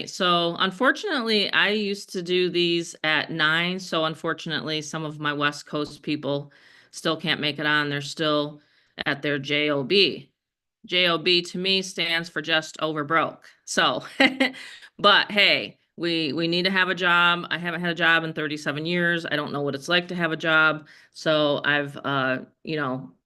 So unfortunately, I used to do these at 9. So unfortunately, some of my West Coast people still can't make it on. They're still at their job. Job to me stands for just over broke. So, but hey, we need to have a job. I haven't had a job in 37 years. I don't know what it's like to have a job. So I've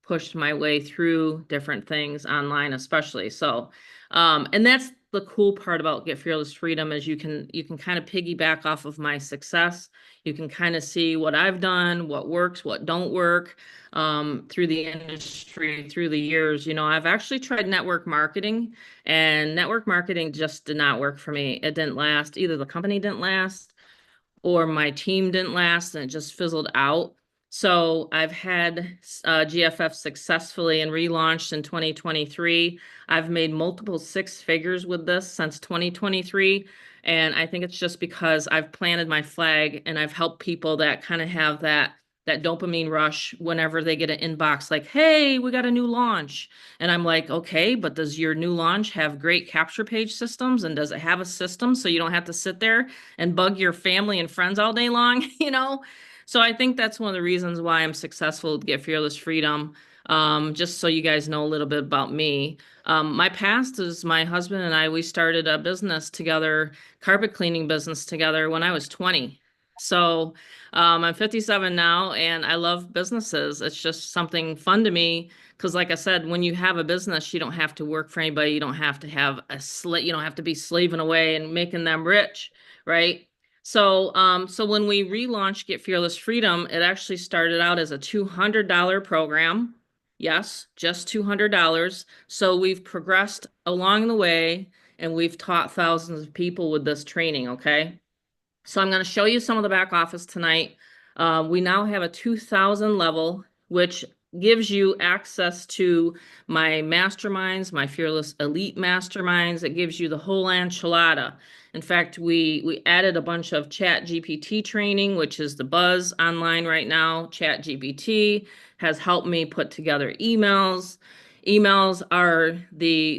pushed my way through different things online, especially. So, and that's the cool part about Get Fearless Freedom is you can kind of piggyback off of my success. You can kind of see what I've done, what works, what don't work through the industry, through the years. I've actually tried network marketing, and network marketing just did not work for me. It didn't last. Either the company didn't last or my team didn't last and it just fizzled out. So I've had GFF successfully and relaunched in 2023. I've made multiple six figures with this since 2023. And I think it's just because I've planted my flag and I've helped people that kind of have that dopamine rush whenever they get an inbox like, hey, we got a new launch. And I'm like, okay, but does your new launch have great capture page systems? And does it have a system so you don't have to sit there and bug your family and friends all day long, you know? So I think that's one of the reasons why I'm successful to Get Fearless Freedom. Just so you guys know a little bit about me. My past is my husband and we started a business together, carpet cleaning business together when I was 20. So I'm 57 now and I love businesses. It's just something fun to me because like I said, when you have a business, you don't have to work for anybody. You don't have to have you don't have to be slaving away and making them rich, right? So when we relaunched Get Fearless Freedom, it actually started out as a $200 program. Yes, just $200. So we've progressed along the way and we've taught thousands of people with this training, okay? So I'm going to show you some of the back office tonight. We now have a 2000 level, which gives you access to my masterminds, my Fearless Elite masterminds. It gives you the whole enchilada. In fact, we added a bunch of Chat GPT training, which is the buzz online right now. Chat GPT has helped me put together emails. Emails are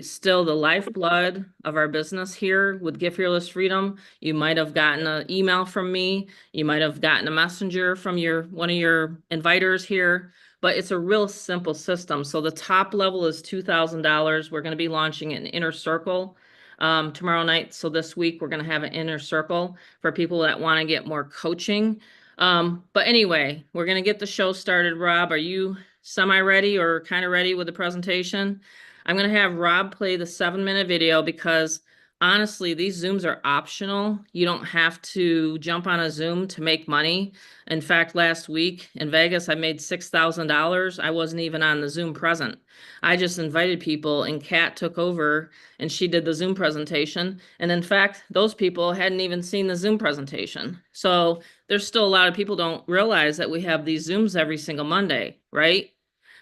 still the lifeblood of our business here with Get Fearless Freedom. You might have gotten an email from me. You might have gotten a messenger from one of your inviters here, but it's a real simple system. So the top level is $2,000. We're going to be launching an inner circle tomorrow night. So this week we're going to have an inner circle for people that want to get more coaching. But anyway, we're going to get the show started. Rob, are you semi-ready or kind of ready with the presentation? I'm going to have Rob play the 7-minute video because honestly, these Zooms are optional. You don't have to jump on a Zoom to make money. In fact, last week in Vegas, I made $6,000. I wasn't even on the Zoom present. I just invited people and Kat took over and she did the Zoom presentation. And in fact, those people hadn't even seen the Zoom presentation. So there's still a lot of people don't realize that we have these Zooms every single Monday, right?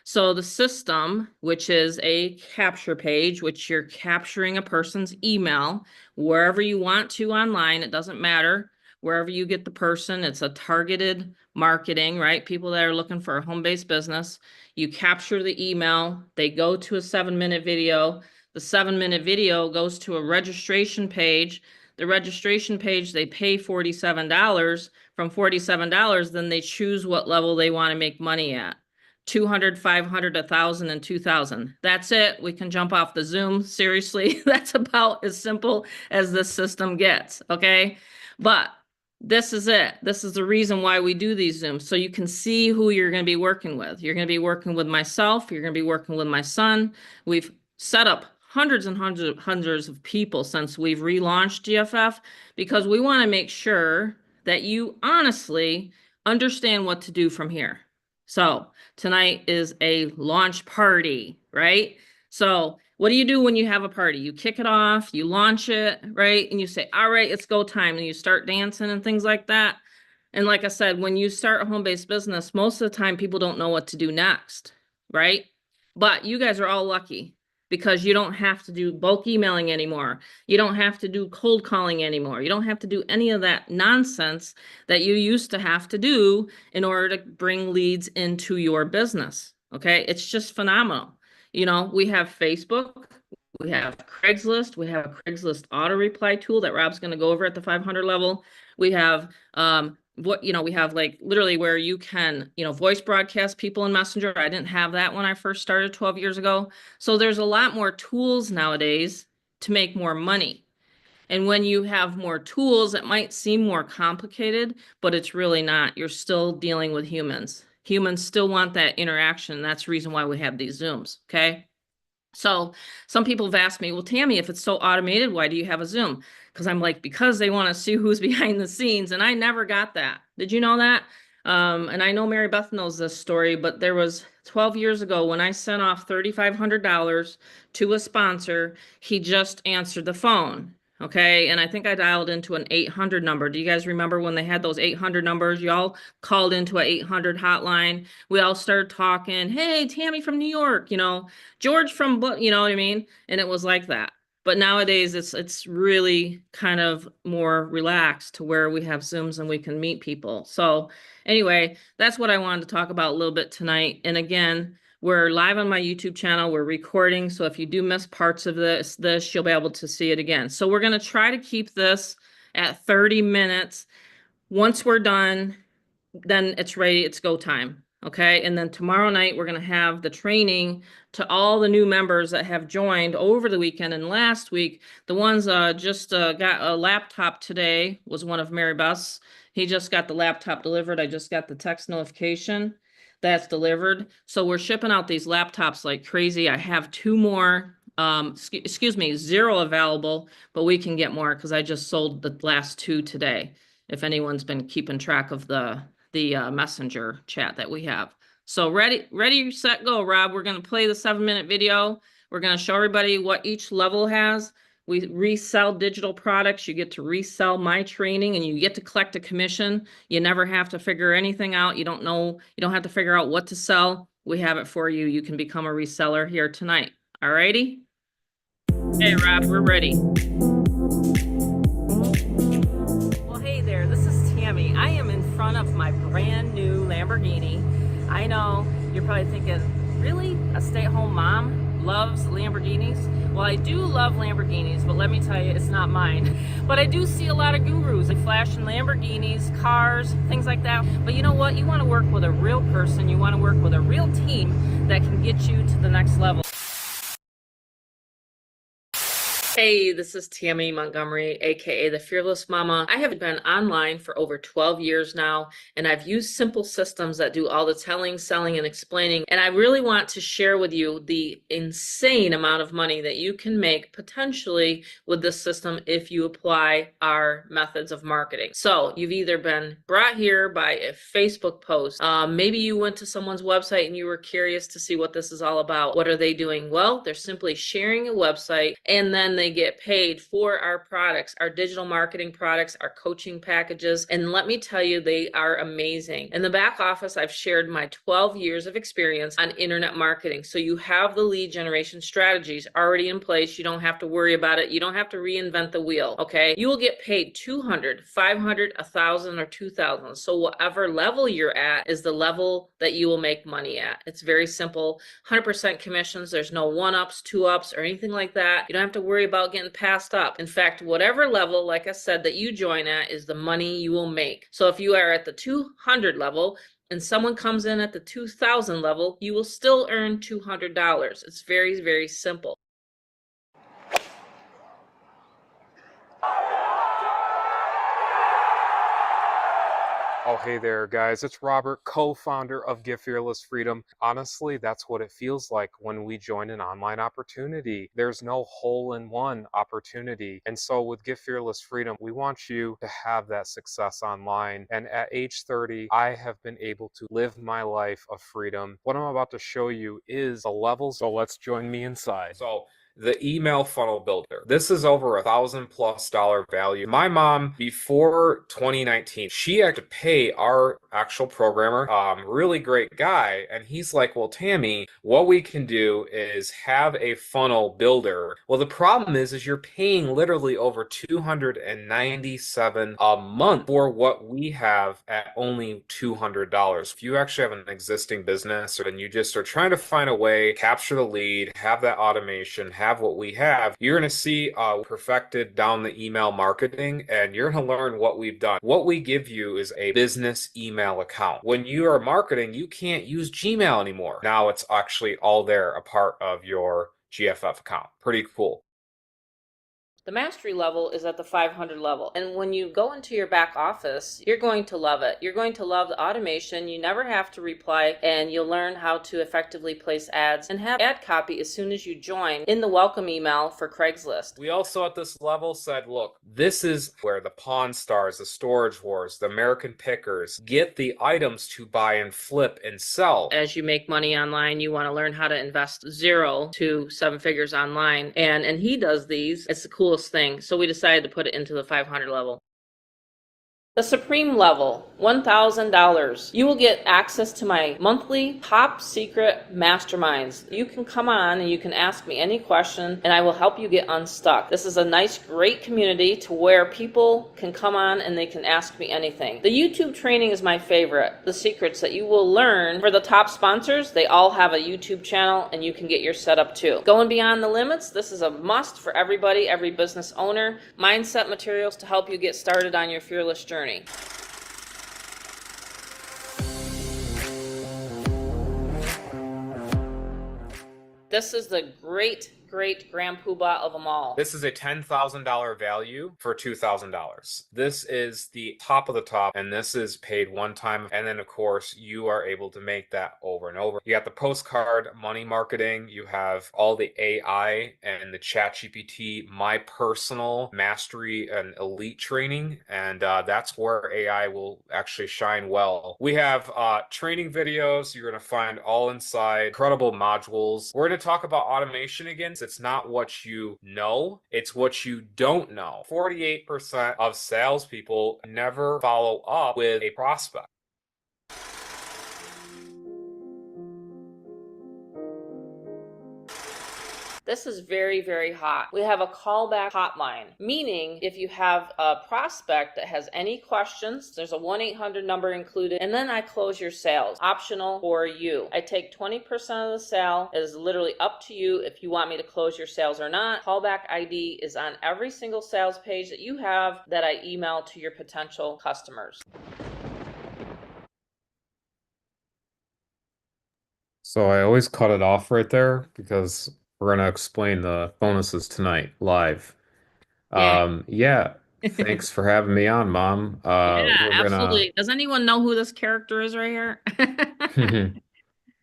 So the system, which is a capture page, which you're capturing a person's email wherever you want to online, it doesn't matter. Wherever you get the person, it's a targeted marketing, right? People that are looking for a home-based business. You capture the email, they go to a 7-minute video. The 7-minute video goes to a registration page. The registration page, they pay $47. From $47, then they choose what level they want to make money at. 200, 500, 1,000, and 2,000. That's it. We can jump off the Zoom. Seriously, that's about as simple as this system gets, okay? But this is it. This is the reason why we do these Zooms. So you can see who you're going to be working with. You're going to be working with myself. You're going to be working with my son. We've set up hundreds and hundreds of people since we've relaunched GFF because we want to make sure that you honestly understand what to do from here. So tonight is a launch party, right? So what do you do when you have a party? You kick it off, you launch it, right? And you say, all right, it's go time. And you start dancing and things like that. And like I said, when you start a home-based business, most of the time people don't know what to do next, right? But you guys are all lucky because you don't have to do bulk emailing anymore. You don't have to do cold calling anymore. You don't have to do any of that nonsense that you used to have to do in order to bring leads into your business. Okay. It's just phenomenal. We have Facebook, We have Craigslist. We have a Craigslist auto reply tool that Rob's going to go over at the 500 level. We have we have like literally where you can, voice broadcast people in Messenger. I didn't have that when I first started 12 years ago. So there's a lot more tools nowadays to make more money. And when you have more tools, it might seem more complicated, but it's really not. You're still dealing with humans. Humans still want that interaction. That's the reason why we have these Zooms, okay? So some people have asked me, well, Tammy, if it's so automated, why do you have a Zoom? Because I'm like, because they want to see who's behind the scenes. And I never got that. Did you know that? And I know Mary Beth knows this story, but there was 12 years ago when I sent off $3,500 to a sponsor, he just answered the phone. Okay. And I think I dialed into an 800 number. Do you guys remember when they had those 800 numbers? Y'all called into an 800 hotline. We all started talking. Hey, Tammy from New York, George from, you know what I mean? And it was like that. But nowadays it's really kind of more relaxed to where we have Zooms and we can meet people. So anyway, that's what I wanted to talk about a little bit tonight. And again, we're live on my YouTube channel. We're recording. So if you do miss parts of this, you'll be able to see it again. So we're going to try to keep this at 30 minutes. Once we're done, then it's ready. It's go time. Okay. And then tomorrow night, we're going to have the training to all the new members that have joined over the weekend and last week. The ones just got a laptop today was one of Mary Beth's. He just got the laptop delivered. I just got the text notification that's delivered. So we're shipping out these laptops like crazy. I have 2 more, excuse me, 0 available, but we can get more because I just sold the last 2 today. If anyone's been keeping track of the messenger chat that we have. So ready, set, go, Rob. We're going to play the 7-minute video. We're going to show everybody what each level has. We resell digital products. You get to resell my training and you get to collect a commission. You never have to figure anything out. You don't have to figure out what to sell. We have it for you. You can become a reseller here tonight. All righty. Hey, Rob, we're ready. Well, hey there. This is Tammy. I am in front of my brand new Lamborghini. I know you're probably thinking, really? A stay-at-home mom loves Lamborghinis? Well, I do love Lamborghinis, but let me tell you, it's not mine. But I do see a lot of gurus like flashing Lamborghinis, cars, things like that. But you know what? You want to work with a real person. You want to work with a real team that can get you to the next level. Hey, this is Tammy Montgomery, aka the Fearless Mama. I have been online for over 12 years now, and I've used simple systems that do all the telling, selling, and explaining. And I really want to share with you the insane amount of money that you can make potentially with this system if you apply our methods of marketing. So you've either been brought here by a Facebook post, maybe you went to someone's website and you were curious to see what this is all about. What are they doing? Well, they're simply sharing a website, and then they get paid for our products, our digital marketing products, our coaching packages. And let me tell you, they are amazing. In the back office, I've shared my 12 years of experience on internet marketing. So you have the lead generation strategies already in place. You don't have to worry about it. You don't have to reinvent the wheel. Okay. You will get paid 200, 500, 1,000, or 2,000. So whatever level you're at is the level that you will make money at. It's very simple. 100% commissions. There's no 1-ups, 2-ups, or anything like that. You don't have to worry about getting passed up. In fact, whatever level, like I said, that you join at is the money you will make. So if you are at the 200 level and someone comes in at the 2,000 level, you will still earn $200. It's very, very simple. Oh, hey there, guys. It's Robert, co-founder of Get Fearless Freedom. Honestly, that's what it feels like when we join an online opportunity. There's no hole-in-one opportunity. And so with Get Fearless Freedom, we want you to have that success online. And at age 30, I have been able to live my life of freedom. What I'm about to show you is the levels. So let's join me inside. So the email funnel builder. This is over $1,000+ value. My mom, before 2019, she had to pay our actual programmer, really great guy. And he's like, well, Tammy, what we can do is have a funnel builder. Well, the problem is you're paying literally over $297 a month for what we have at only $200. If you actually have an existing business and you just are trying to find a way, capture the lead, have that automation, have have what we have, you're going to see perfected down the email marketing, and you're going to learn what we've done. What we give you is a business email account. When you are marketing, you can't use Gmail anymore. Now it's actually all there, a part of your GFF account. Pretty cool. The mastery level is at the 500 level. And when you go into your back office, you're going to love it. You're going to love the automation. You never have to reply, and you'll learn how to effectively place ads and have ad copy as soon as you join in the welcome email for Craigslist. We also at this level said, look, this is where the Pawn Stars, the Storage Wars, the American Pickers get the items to buy and flip and sell. As you make money online, you want to learn how to invest 0 to 7 figures online. And he does these. It's the coolest thing. So we decided to put it into the 500 level. The Supreme level, $1,000. You will get access to my monthly top secret masterminds. You can come on and you can ask me any question and I will help you get unstuck. This is a nice, great community to where people can come on and they can ask me anything. The YouTube training is my favorite. The secrets that you will learn for the top sponsors, they all have a YouTube channel and you can get your setup too. Going beyond the limits, this is a must for everybody, every business owner. Mindset materials to help you get started on your fearless journey. This is the great grand poobah of them all. This is a $10,000 value for $2,000. This is the top of the top, and this is paid one time. And then, of course, you are able to make that over and over. You got the postcard money marketing. You have all the AI and the ChatGPT, my personal mastery and elite training. And that's where AI will actually shine well. We have training videos. You're going to find all inside, incredible modules. We're going to talk about automation again. It's not what you know, it's what you don't know. 48% of salespeople never follow up with a prospect. This is very, very hot. We have a callback hotline, meaning if you have a prospect that has any questions, there's a 1-800 number included, and then I close your sales. Optional for you. I take 20% of the sale. It is literally up to you if you want me to close your sales or not. Callback ID is on every single sales page that you have that I email to your potential customers. So I always cut it off right there because we're going to explain the bonuses tonight live. Yeah. Yeah, thanks for having me on, Mom. Yeah, We're absolutely. Does anyone know who this character is right here? gonna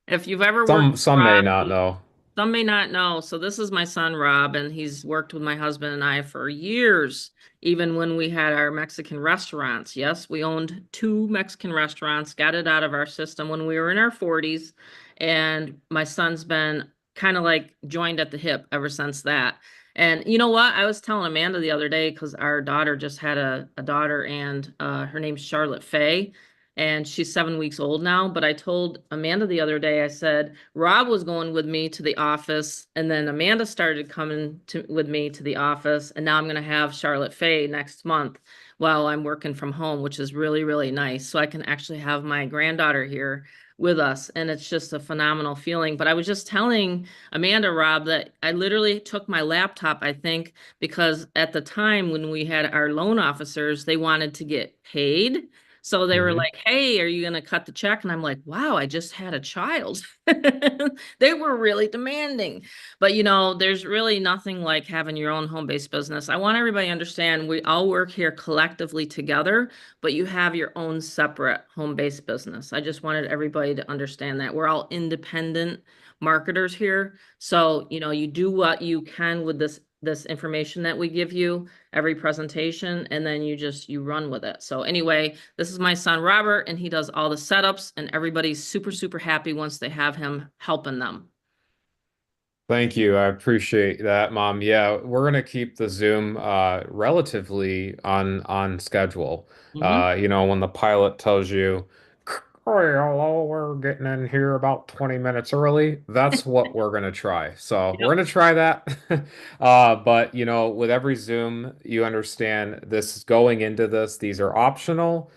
If you've ever worked with some may Rob, not know. some may not know. So this is my son Rob, and he's worked with my husband and I for years, even when we had our Mexican restaurants. Yes, we owned 2 Mexican restaurants, got it out of our system when we were in our 40s, and my son's been kind of like joined at the hip ever since that. And you know what? I was telling Amanda the other day because our daughter just had a daughter, and her name's Charlotte Faye, and she's 7 weeks old now. But I told Amanda the other day, I said, Rob was going with me to the office, and then Amanda started coming with me to the office, and now I'm going to have Charlotte Faye next month while I'm working from home, which is really, really nice. So I can actually have my granddaughter here with us, and it's just a phenomenal feeling. But I was just telling Amanda, Rob, that I literally took my laptop, I think, because at the time when we had our loan officers, they wanted to get paid. So they were Mhm. like, hey, are you going to cut the check? And I'm like, wow, I just had a child. They were really demanding. But, there's really nothing like having your own home-based business. I want everybody to understand we all work here collectively together, but you have your own separate home-based business. I just wanted everybody to understand that. We're all independent marketers here. So, you do what you can with this information that we give you every presentation, and then you run with it. So anyway, this is my son Robert, and he does all the setups, and everybody's super, super happy once they have him helping them. Thank you. I appreciate that, Mom. Yeah, we're gonna keep the Zoom relatively on schedule. Hmm. When the pilot tells you, "Hey, hello, we're getting in here about 20 minutes early," that's what we're gonna try. So we're Yep. gonna try that. But with every Zoom, you understand this is going into this. These are optional.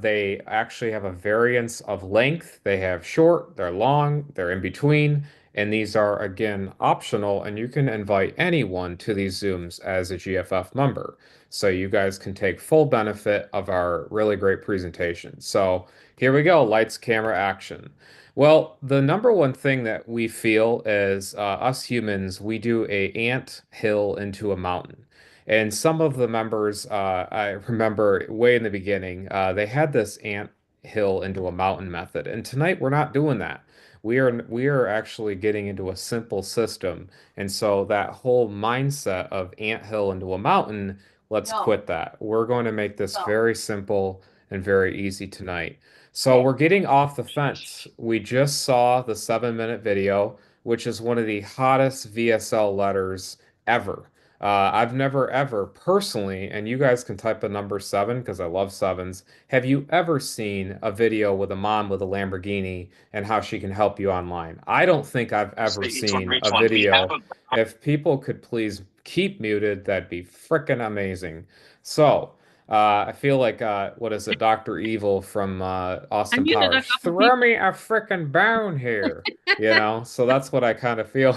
They actually have a variance of length. They have short, they're long, they're in between. And these are, again, optional, and you can invite anyone to these Zooms as a GFF member. So you guys can take full benefit of our really great presentation. So here we go, lights, camera, action. Well, the number one thing that we feel is us humans, we do a ant hill into a mountain. And some of the members, I remember way in the beginning, they had this ant hill into a mountain method. And tonight we're not doing that. We are actually getting into a simple system. And so that whole mindset of ant hill into a mountain, let's quit that. We're going to make this very simple and very easy tonight. So we're getting off the fence. We just saw the 7-minute video, which is one of the hottest VSL letters ever. I've never ever personally, and you guys can type the number seven because I love sevens. Have you ever seen a video with a mom with a Lamborghini and how she can help you online? I don't think I've ever seen a video. If people could please keep muted, that'd be freaking amazing. So, I feel like what is it, Dr. Evil from I Austin muted a Powers? couple Throw people. me a freaking bone here, you know? So that's what I kind of feel.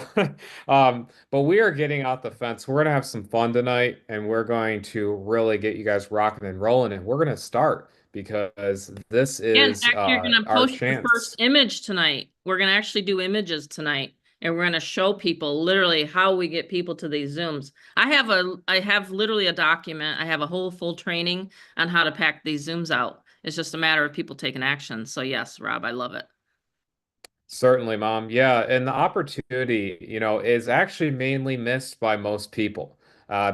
But we are getting off the fence. We're gonna have some fun tonight, and we're going to really get you guys rocking and rolling. And we're gonna start because this Yeah, in is fact, you're going to our post your first chance. image tonight. We're going to actually do images tonight, and we're going to show people literally how we get people to these Zooms. I have literally a document. I have a whole full training on how to pack these Zooms out. It's just a matter of people taking action. So yes, Rob, I love it. Certainly, Mom. Yeah, and the opportunity, is actually mainly missed by most people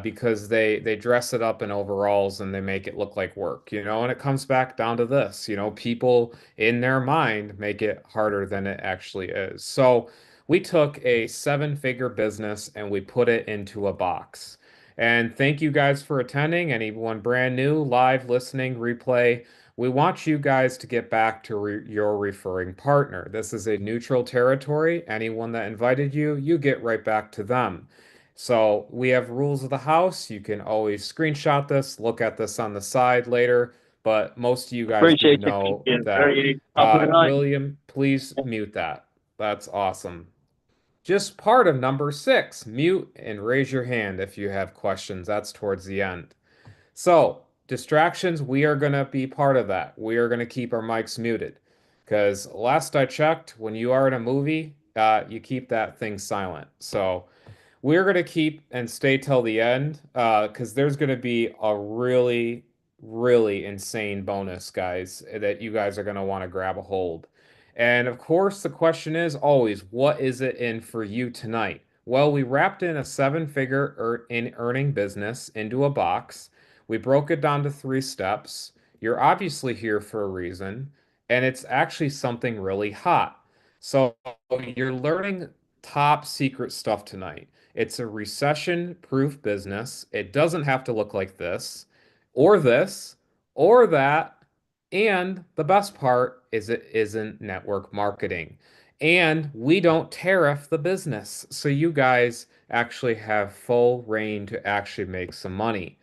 because they dress it up in overalls and they make it look like work, and it comes back down to this, people in their mind make it harder than it actually is. So we took a 7-figure business and we put it into a box. And thank you guys for attending. Anyone brand new, live, listening, replay. We want you guys to get back to your referring partner. This is a neutral territory. Anyone that invited you, you get right back to them. So we have rules of the house. You can always screenshot this, look at this on the side later, but most of you guys do Appreciate you know being that. very top of the night. William, please mute that. That's awesome. Just part of number 6, mute and raise your hand if you have questions. That's towards the end. So, distractions, we are going to be part of that. We are going to keep our mics muted because last I checked, when you are in a movie, you keep that thing silent. So, we're going to keep and stay till the end because there's going to be a really, really insane bonus, guys, that you guys are going to want to grab a hold. And of course, the question is always, what is it in for you tonight? Well, we wrapped in a 7-figure in earning business into a box. We broke it down to 3 steps. You're obviously here for a reason, and it's actually something really hot. So you're learning top secret stuff tonight. It's a recession-proof business. It doesn't have to look like this, or that. And the best part is it isn't network marketing. And we don't tariff the business. So you guys actually have full reign to actually make some money.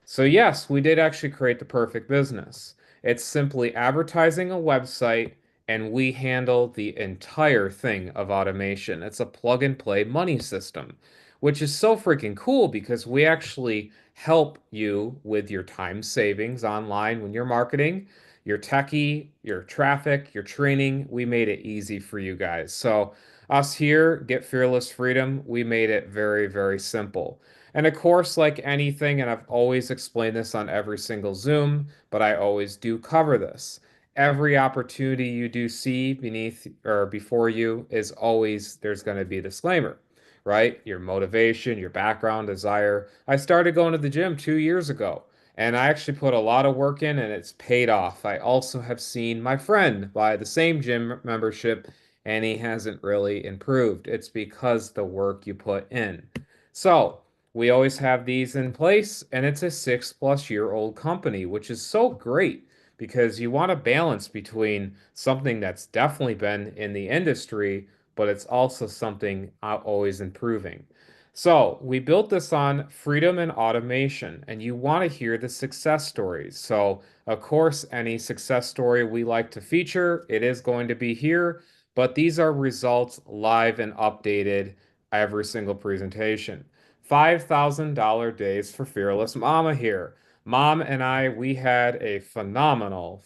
So, yes, we did actually create the perfect business. It's simply advertising a website, and we handle the entire thing of automation. It's a plug and play money system, which is so freaking cool because we actually help you with your time savings online when you're marketing, your techie, your traffic, your training. We made it easy for you guys. So, us here, Get Fearless Freedom, we made it very, very simple. And of course, like anything, and I've always explained this on every single Zoom, but I always do cover this. Every opportunity you do see beneath or before you is always there's going to be a disclaimer, right? Your motivation, your background, desire. I started going to the gym 2 years ago, and I actually put a lot of work in, and it's paid off. I also have seen my friend buy the same gym membership, and he hasn't really improved. It's because the work you put in. So, we always have these in place, and it's a 6+ year old company, which is so great because you want a balance between something that's definitely been in the industry, but it's also something always improving. So, we built this on freedom and automation, and you want to hear the success stories. So, of course, any success story we like to feature, it is going to be here. but these are results live and updated every single presentation. $5,000 days for Fearless Mama here. Mom and I, we had a phenomenal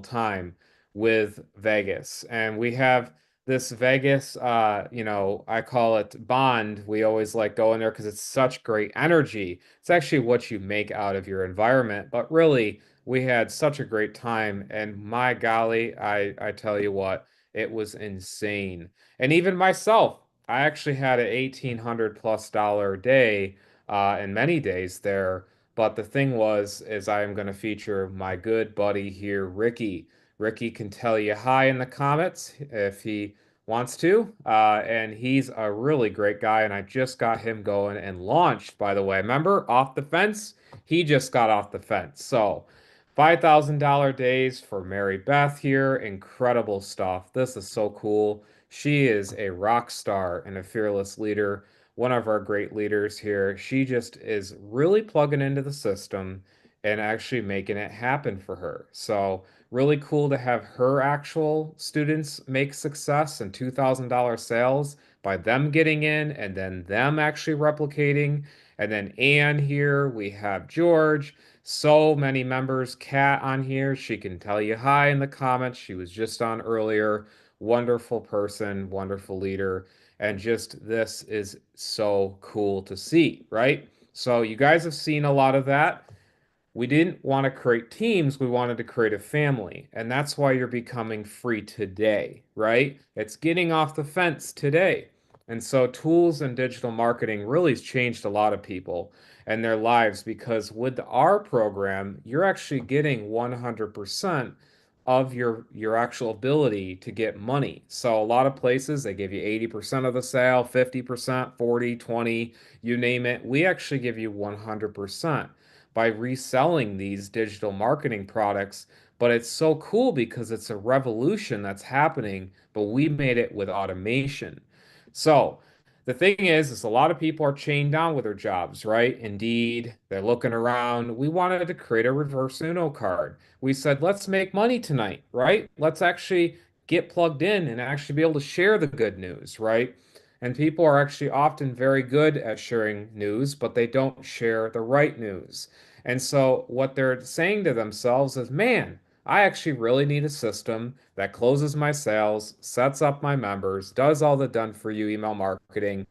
time with Vegas. And we have this Vegas, I call it bond. We always like going there because it's such great energy. It's actually what you make out of your environment. But really, we had such a great time. And my golly, I tell you what, it was insane. And even myself, I actually had an $1,800+ day and many days there. But the thing was, is I am going to feature my good buddy here, Ricky. Ricky can tell you hi in the comments if he wants to. And he's a really great guy. And I just got him going and launched, by the way. Remember, off the fence? He just got off the fence. So, $5,000 days for Mary Beth here. Incredible stuff. This is so cool. She is a rock star and a fearless leader, one of our great leaders here. She just is really plugging into the system and actually making it happen for her. So, really cool to have her actual students make success and $2,000 sales by them getting in and then them actually replicating. And then Anne here, we have George, so many members. Kat on here, she can tell you hi in the comments. She was just on earlier. Wonderful person, wonderful leader. And just this is so cool to see, right? So you guys have seen a lot of that. We didn't want to create teams, we wanted to create a family. And that's why you're becoming free today, right? It's getting off the fence today. And so tools and digital marketing really has changed a lot of people and their lives because with our program, you're actually getting 100% of your actual ability to get money. So a lot of places they give you 80% of the sale, 50%, 40, 20, you name it. We actually give you 100% by reselling these digital marketing products. But it's so cool because it's a revolution that's happening, but we made it with automation. So the thing is a lot of people are chained down with their jobs, right? Indeed, they're looking around. We wanted to create a reverse Uno card. We said, let's make money tonight, right? Let's actually get plugged in and actually be able to share the good news, right? And people are actually often very good at sharing news, but they don't share the right news. And so what they're saying to themselves is, man, I actually really need a system that closes my sales, sets up my members, does all the done for you email marketing,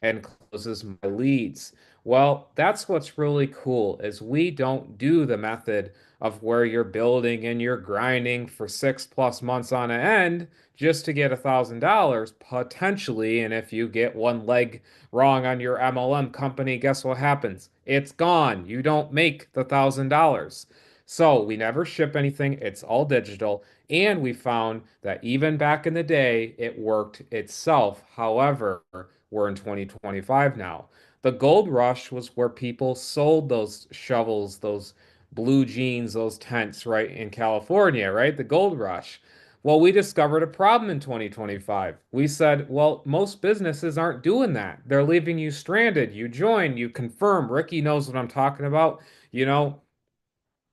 and closes my leads. Well, that's what's really cool is we don't do the method of where you're building and you're grinding for 6+ months on end just to get $1,000 potentially. And if you get one leg wrong on your MLM company, guess what happens? It's gone. You don't make the $1,000. So we never ship anything. It's all digital. And we found that even back in the day, it worked itself. However, we're in 2025 now. The gold rush was where people sold those shovels, those blue jeans, those tents, right, in California, right? The gold rush. Well, we discovered a problem in 2025. We said, well, most businesses aren't doing that. They're leaving you stranded. You join, you confirm. Ricky knows what I'm talking about. You know,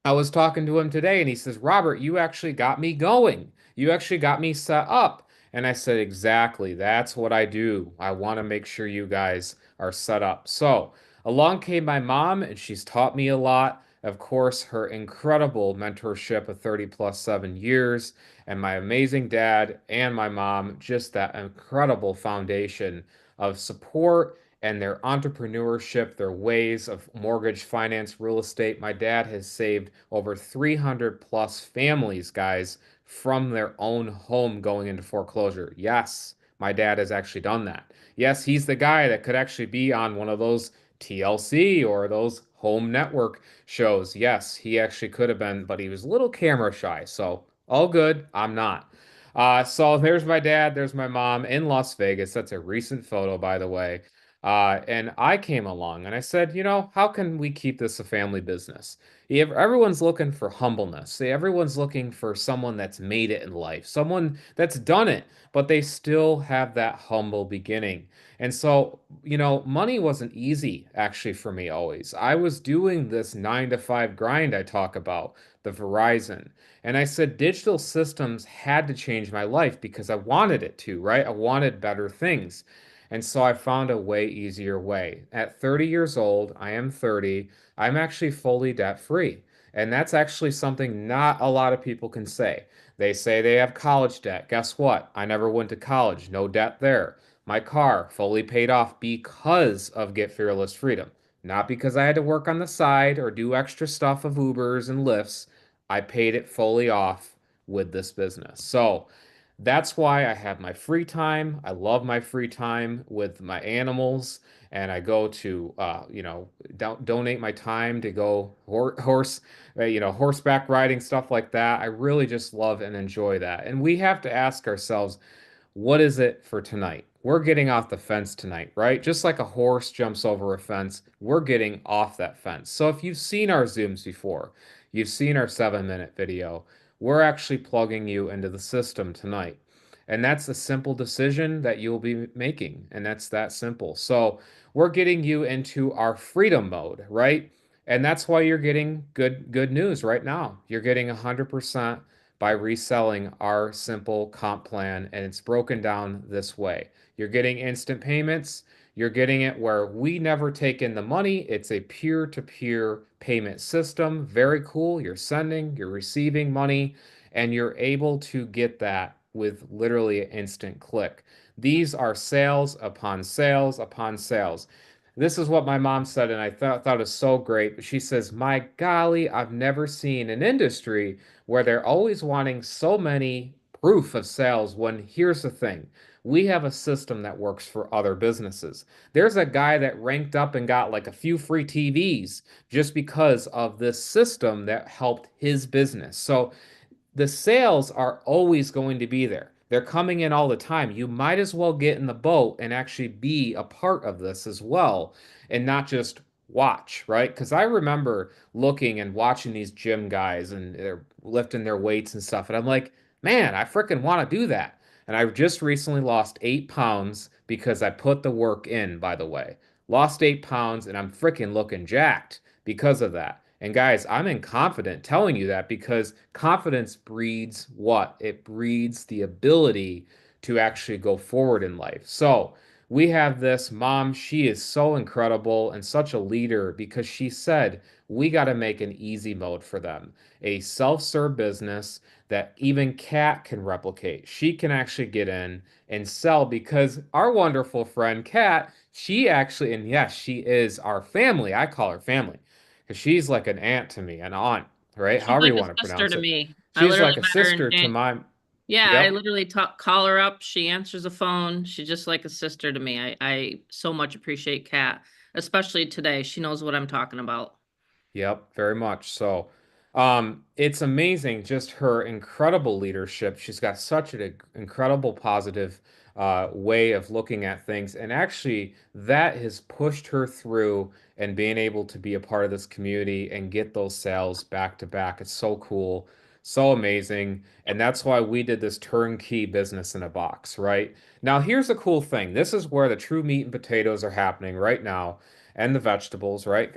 I was talking to him today and he says, Robert, you actually got me going. You actually got me set up. And I said, exactly. That's what I do. I want to make sure you guys are set up. So along came my mom and she's taught me a lot. Of course, her incredible mentorship of 30+7 years, and my amazing dad and my mom, just that incredible foundation of support and their entrepreneurship, their ways of mortgage finance, real estate. My dad has saved over 300+ families, guys, from their own home going into foreclosure. Yes, my dad has actually done that. Yes, he's the guy that could actually be on one of those TLC or those home network shows. Yes, he actually could have been, but he was a little camera shy. So all good. I'm not. So there's my dad, there's my mom in Las Vegas. That's a recent photo, by the way. And I came along and I said, how can we keep this a family business? Everyone's looking for humbleness. See, everyone's looking for someone that's made it in life, someone that's done it, but they still have that humble beginning. And so, money wasn't easy actually for me always. I was doing this 9 to 5 grind I talk about, the Verizon. And I said digital systems had to change my life because I wanted it to, right? I wanted better things. And so I found a way easier way. At 30 years old, I am 30, I'm actually fully debt free. And that's actually something not a lot of people can say. They say they have college debt. Guess what? I never went to college, no debt there. My car fully paid off because of Get Fearless Freedom. Not because I had to work on the side or do extra stuff of Ubers and Lyfts. I paid it fully off with this business. So that's why I have my free time. I love my free time with my animals, and I go to, donate my time to go horseback riding, stuff like that. I really just love and enjoy that. And we have to ask ourselves, what is it for tonight? We're getting off the fence tonight, right? Just like a horse jumps over a fence, we're getting off that fence. So if you've seen our Zooms before, you've seen our 7-minute video, we're actually plugging you into the system tonight. And that's a simple decision that you'll be making. And that's that simple. So we're getting you into our freedom mode, right? And that's why you're getting good news right now. You're getting 100% by reselling our simple comp plan, and it's broken down this way. You're getting instant payments. You're getting it where we never take in the money. It's a peer-to-peer payment system. Very cool. You're sending, you're receiving money, and you're able to get that with literally an instant click. These are sales upon sales upon sales. This is what my mom said, and I thought it was so great. She says, "My golly, I've never seen an industry where they're always wanting so many proof of sales when here's the thing. We have a system that works for other businesses. There's a guy that ranked up and got like a few free TVs just because of this system that helped his business. So the sales are always going to be there. They're coming in all the time. You might as well get in the boat and actually be a part of this as well and not just watch, right? Because I remember looking and watching these gym guys and they're lifting their weights and stuff. And I'm like, man, I freaking want to do that. And I just recently lost 8 pounds because I put the work in, by the way. Lost 8 pounds and I'm freaking looking jacked because of that. And guys, I'm confident telling you that because confidence breeds what? It breeds the ability to actually go forward in life. So we have this mom. She is so incredible and such a leader because she said, we got to make an easy mode for them, a self-serve business that even Kat can replicate. She can actually get in and sell because our wonderful friend Kat, she actually, and yes, she is our family. I call her family because she's like an aunt to me, an aunt, right? She's However like you a want to sister pronounce to it. me. I She's literally like a met her in sister to my, Yeah, I yep, literally call her up. She answers the phone. She's just like a sister to me. I so much appreciate Kat, especially today. She knows what I'm talking about. yep, very much. So, it's amazing just her incredible leadership. She's got such an incredible positive way of looking at things, and actually that has pushed her through and being able to be a part of this community and get those sales back to back. It's so cool, so amazing, and that's why we did this turnkey business in a box, right? Now, here's the cool thing. This is where the true meat and potatoes are happening right now, and the vegetables, right?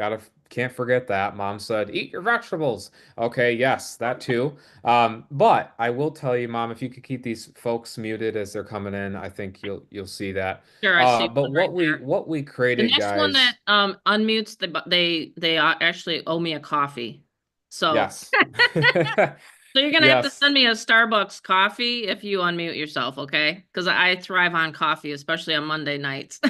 Can't forget that. Mom said, "Eat your vegetables." Okay, yes, that too. But I will tell you, Mom, if you could keep these folks muted as they're coming in, I think you'll see that. Sure, I see But one right there. what we The created, next one that guys, unmutes, they actually owe me a coffee. So yes, so you're gonna have to yes. send me a Starbucks coffee if you unmute yourself, okay? Because I thrive on coffee, especially on Monday nights.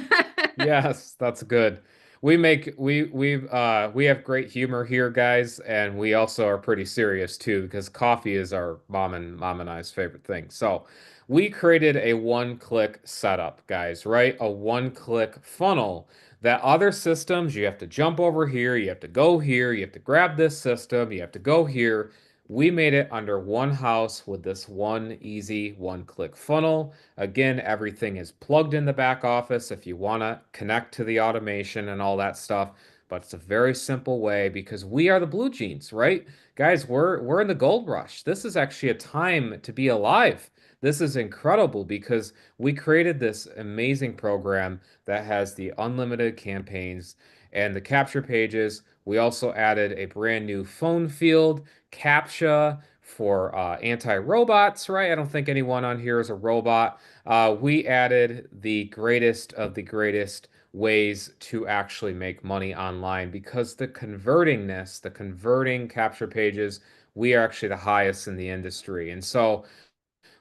Yes, that's good. We have great humor here, guys, and we also are pretty serious too because coffee is our mom and I's favorite thing. So, we created a one-click setup, guys, right? A one-click funnel that other systems you have to jump over here, you have to go here, you have to grab this system, you have to go here. We made it under one house with this one easy one-click funnel. Again, everything is plugged in the back office if you want to connect to the automation and all that stuff. But it's a very simple way because we are the blue jeans, right? Guys, we're in the gold rush. This is actually a time to be alive. This is incredible because we created this amazing program that has the unlimited campaigns and the capture pages. We also added a brand new phone field, CAPTCHA for anti-robots, right? I don't think anyone on here is a robot. We added the greatest of the greatest ways to actually make money online because the convertingness, the converting capture pages, we are actually the highest in the industry. And so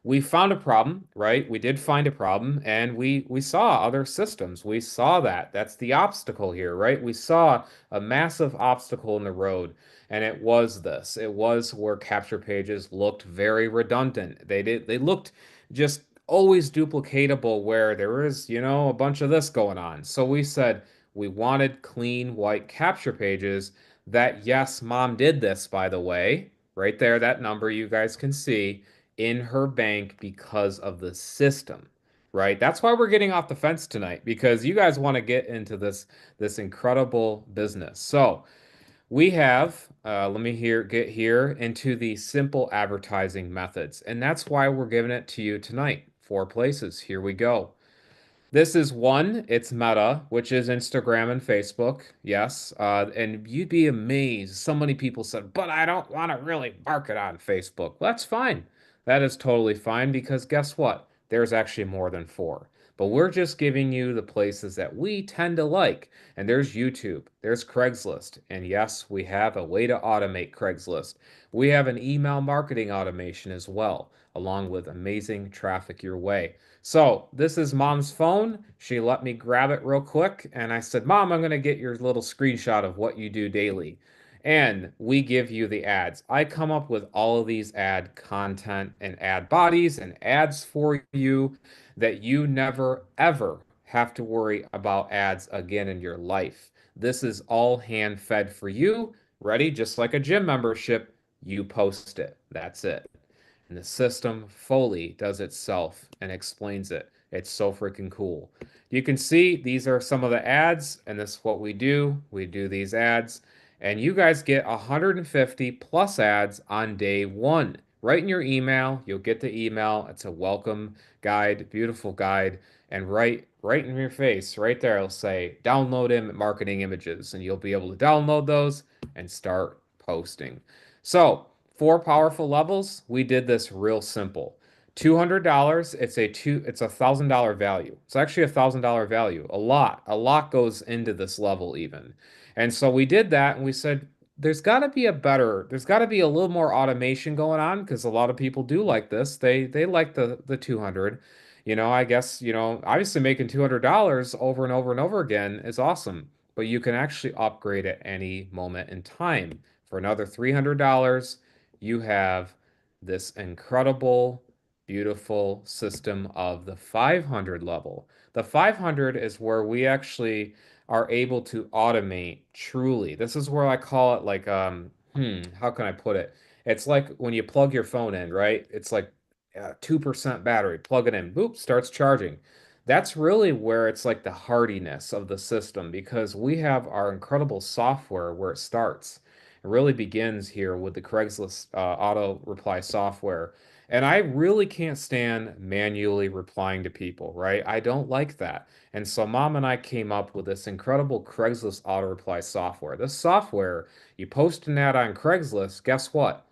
we found a problem, right? We did find a problem, and we saw other systems. We saw that. That's the obstacle here, right? We saw a massive obstacle in the road, and it was this. It was where capture pages looked very redundant. They looked just always duplicatable where there is, a bunch of this going on. So we said we wanted clean white capture pages that, yes, mom did this, by the way, right there, that number you guys can see in her bank because of the system, right? That's why we're getting off the fence tonight because you guys want to get into this incredible business. So we have, let me get here into the simple advertising methods, and that's why we're giving it to you tonight. 4 places. Here we go. This is one, it's Meta, which is Instagram and Facebook. Yes. And you'd be amazed. So many people said, but I don't want to really market on Facebook. Well, that's fine. That is totally fine because guess what? There's actually more than four. But we're just giving you the places that we tend to like. And there's YouTube, there's Craigslist. And yes, we have a way to automate Craigslist. We have an email marketing automation as well, along with amazing traffic your way. So this is mom's phone. She let me grab it real quick. And I said, Mom, I'm going to get your little screenshot of what you do daily. And we give you the ads. I come up with all of these ad content and ad bodies and ads for you that you never, ever have to worry about ads again in your life. This is all hand fed for you. Ready? Just like a gym membership, you post it. That's it. And the system fully does itself and explains it. It's so freaking cool. You can see these are some of the ads, and this is what we do. We do these ads, and you guys get 150 plus ads on day one. Right in your email, you'll get the email. It's a welcome guide, beautiful guide, and right in your face, right there, it'll say download marketing images, and you'll be able to download those and start posting. So 4 powerful levels. We did this real simple. $200. It's $1,000 value. It's actually $1,000 value. A lot goes into this level even. And so we did that and we said, there's got to be there's got to be a little more automation going on because a lot of people do like this. They like the 200. I guess, obviously making $200 over and over and over again is awesome, but you can actually upgrade at any moment in time. For another $300, you have this incredible, beautiful system of the 500 level. The 500 is where we actually are able to automate truly. This is where I call it like, how can I put it? It's like when you plug your phone in, right? It's like 2% battery, plug it in, boop, starts charging. That's really where it's like the hardiness of the system because we have our incredible software where it starts. It really begins here with the Craigslist auto reply software. And I really can't stand manually replying to people, right? I don't like that. And so mom and I came up with this incredible Craigslist auto reply software. This software, you post an ad on Craigslist, guess what?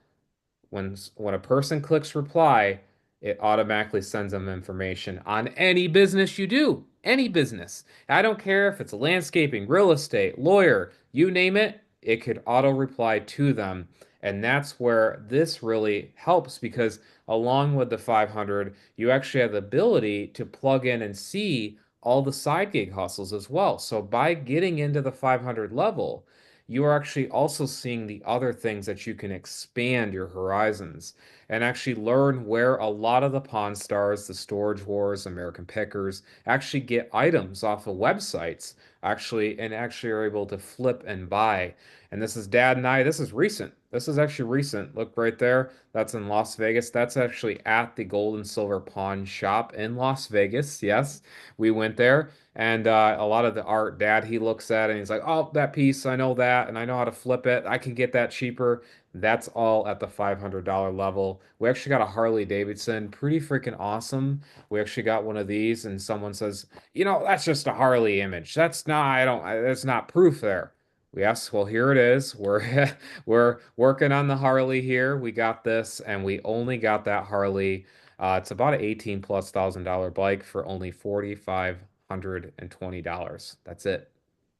When a person clicks reply, it automatically sends them information on any business you do, any business. I don't care if it's landscaping, real estate, lawyer, you name it, it could auto reply to them. And that's where this really helps because along with the 500, you actually have the ability to plug in and see all the side gig hustles as well. So by getting into the 500 level, you are actually also seeing the other things that you can expand your horizons and actually learn where a lot of the Pawn Stars, the Storage Wars, American Pickers actually get items off of websites actually and actually are able to flip and buy. And this is Dad and I. This is recent. This is actually recent. Look right there. That's in Las Vegas. That's actually at the Gold and Silver Pawn Shop in Las Vegas. Yes, we went there. And a lot of the art, Dad, he looks at it and he's like, "Oh, that piece, I know that, and I know how to flip it. I can get that cheaper." That's all at the $500 level. We actually got a Harley Davidson, pretty freaking awesome. We actually got one of these, and someone says, that's just a Harley image. That's not, that's not proof there. Yes, well, here it is. We're we're working on the Harley here. We got this, and we only got that Harley. It's about an 18 plus $1,000 bike for only $4,520. That's it.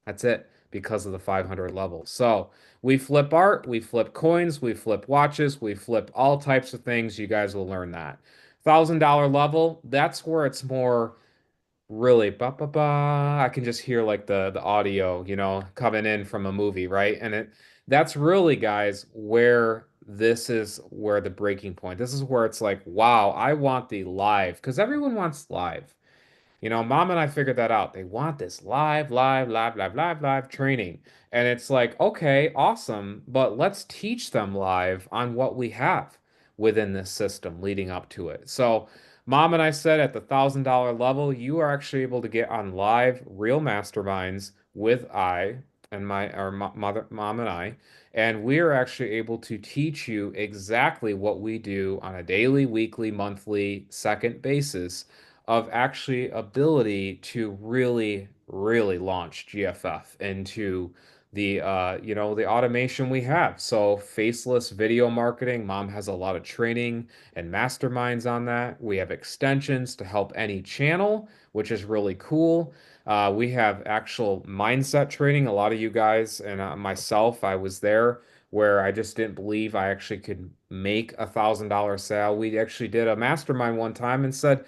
That's it because of the 500 level. So we flip art, we flip coins, we flip watches, we flip all types of things. You guys will learn that. $1,000 level, that's where it's more really ba ba ba. I can just hear like the audio, coming in from a movie, right? And that's really, guys, where this is where the breaking point. This is where it's like, wow, I want the live because everyone wants live. Mom and I figured that out. They want this live, live, live, live, live, live training. And it's like, okay, awesome, but let's teach them live on what we have within this system leading up to it. So, Mom and I said at the $1,000 level, you are actually able to get on live real masterminds with I and our mother, Mom and I, and we are actually able to teach you exactly what we do on a daily, weekly, monthly, second basis of actually ability to really, really launch GFF into the automation we have. So faceless video marketing, Mom has a lot of training and masterminds on that. We have extensions to help any channel, which is really cool. We have actual mindset training. A lot of you guys and myself, I was there where I just didn't believe I actually could make $1,000 sale. We actually did a mastermind one time and said,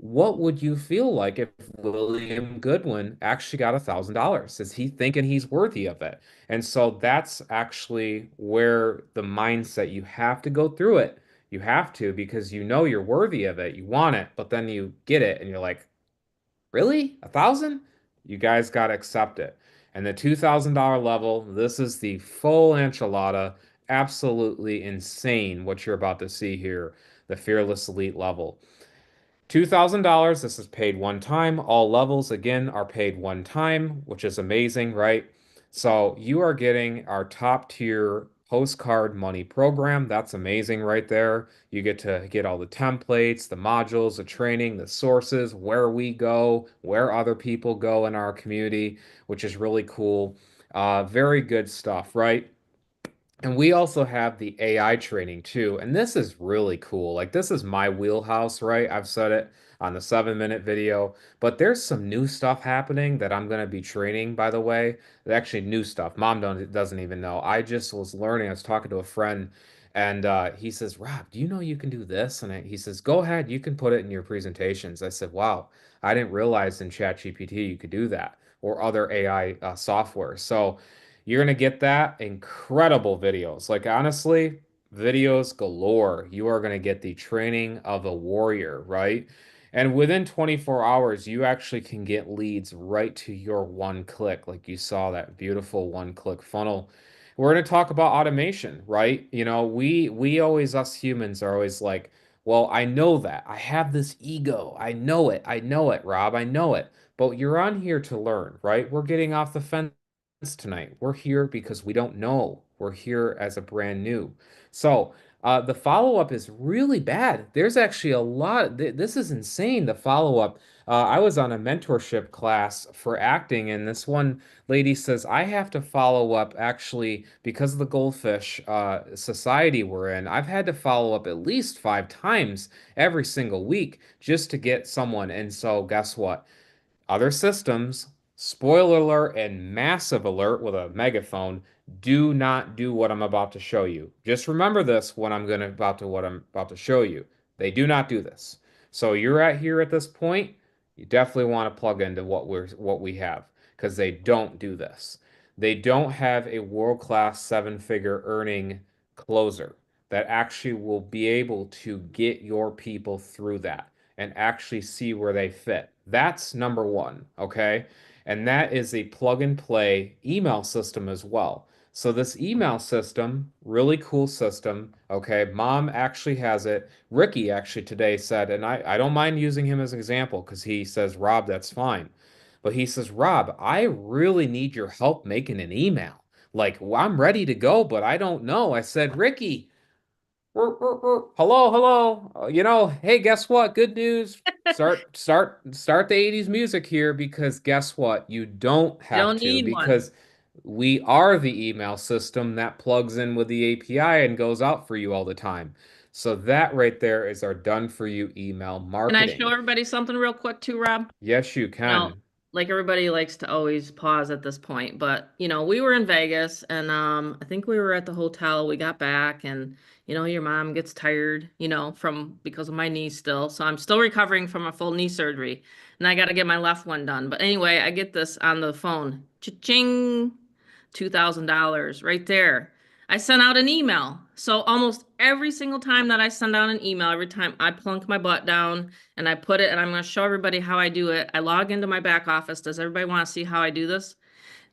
what would you feel like if William Goodwin actually got $1,000? Is he thinking he's worthy of it? And so that's actually where the mindset, you have to go through it. You have to because you know you're worthy of it. You want it, but then you get it and you're like, really? 1,000? You guys got to accept it. And the $2,000 level, this is the full enchilada. Absolutely insane what you're about to see here, the Fearless Elite level. $2,000, this is paid one time. All levels, again, are paid one time, which is amazing, right? So you are getting our top tier postcard money program. That's amazing right there. You get to get all the templates, the modules, the training, the sources, where we go, where other people go in our community, which is really cool. Very good stuff, right? And we also have the AI training too. And this is really cool. Like this is my wheelhouse, right? I've said it on the 7-minute video, but there's some new stuff happening that I'm going to be training, by the way. Actually, new stuff. Mom doesn't even know. I just was learning. I was talking to a friend and he says, Rob, do you know you can do this? And he says, go ahead, you can put it in your presentations. I said, wow, I didn't realize in ChatGPT you could do that or other AI software. So, you're going to get that incredible videos. Like honestly, videos galore. You are going to get the training of a warrior, right? And within 24 hours, you actually can get leads right to your one click, like you saw that beautiful one click funnel. We're going to talk about automation, right? We always, us humans are always like, well, I know that. I have this ego. I know it. I know it, Rob. I know it. But you're on here to learn, right? We're getting off the fence tonight. We're here because we don't know. We're here as a brand new. So the follow-up is really bad. There's actually a lot. This is insane, the follow-up. I was on a mentorship class for acting, and this one lady says, I have to follow up actually because of the goldfish society we're in. I've had to follow up at least 5 times every single week just to get someone. And so guess what? Other systems, spoiler alert and massive alert with a megaphone, do not do what I'm about to show you. Just remember this when what I'm about to show you. They do not do this. So you're at here at this point, you definitely want to plug into what we have because they don't do this. They don't have a world-class 7-figure earning closer that actually will be able to get your people through that and actually see where they fit. That's number one, okay? And that is a plug and play email system as well. So this email system, really cool system. Okay, mom actually has it. Ricky actually today said, and I don't mind using him as an example because he says, Rob, that's fine. But he says, Rob, I really need your help making an email. Like, well, I'm ready to go, but I don't know. I said, Ricky, hello, hello. Hey, guess what? Good news. Start the 80s music here because guess what? You don't You have don't to need one. because we are the email system that plugs in with the API and goes out for you all the time. So that right there is our done for you email Can I show marketing. everybody something real quick too, Rob? Yes, you You know, can. like everybody likes to always pause at this point, but we were in Vegas and I think we were at the hotel. We got back and your mom gets tired, from because of my knee still. So I'm still recovering from a full knee surgery and I got to get my left one done. But anyway, I get this on the phone. Cha-ching, $2,000 right there. I sent out an email. So almost every single time that I send out an email, every time I plunk my butt down and I put it, and I'm going to show everybody how I do it. I log into my back office. Does everybody want to see how I do this?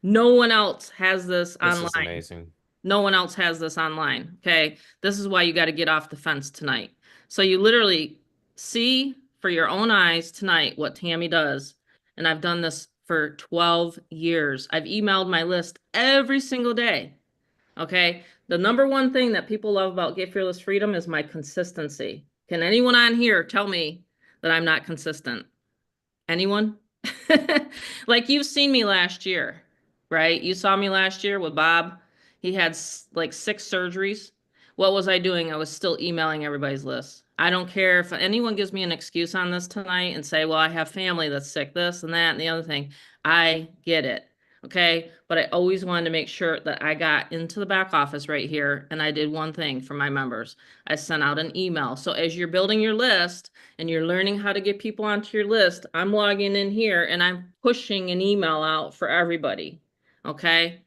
No one else has this This is online. amazing. No one else has this online. Okay. This is why you got to get off the fence tonight. So you literally see for your own eyes tonight what Tammy does. And I've done this for 12 years. I've emailed my list every single day. Okay. The number one thing that people love about Get Fearless Freedom is my consistency. Can anyone on here tell me that I'm not consistent? Anyone? Like you've seen me last year, right? You saw me last year with Bob. He had like 6 surgeries. What was I doing? I was still emailing everybody's list. I don't care if anyone gives me an excuse on this tonight and say, well, I have family that's sick, this and that and the other thing. I get it. Okay. But I always wanted to make sure that I got into the back office right here and I did one thing for my members. I sent out an email. So as you're building your list, and you're learning how to get people onto your list, I'm logging in here and I'm pushing an email out for everybody. Okay.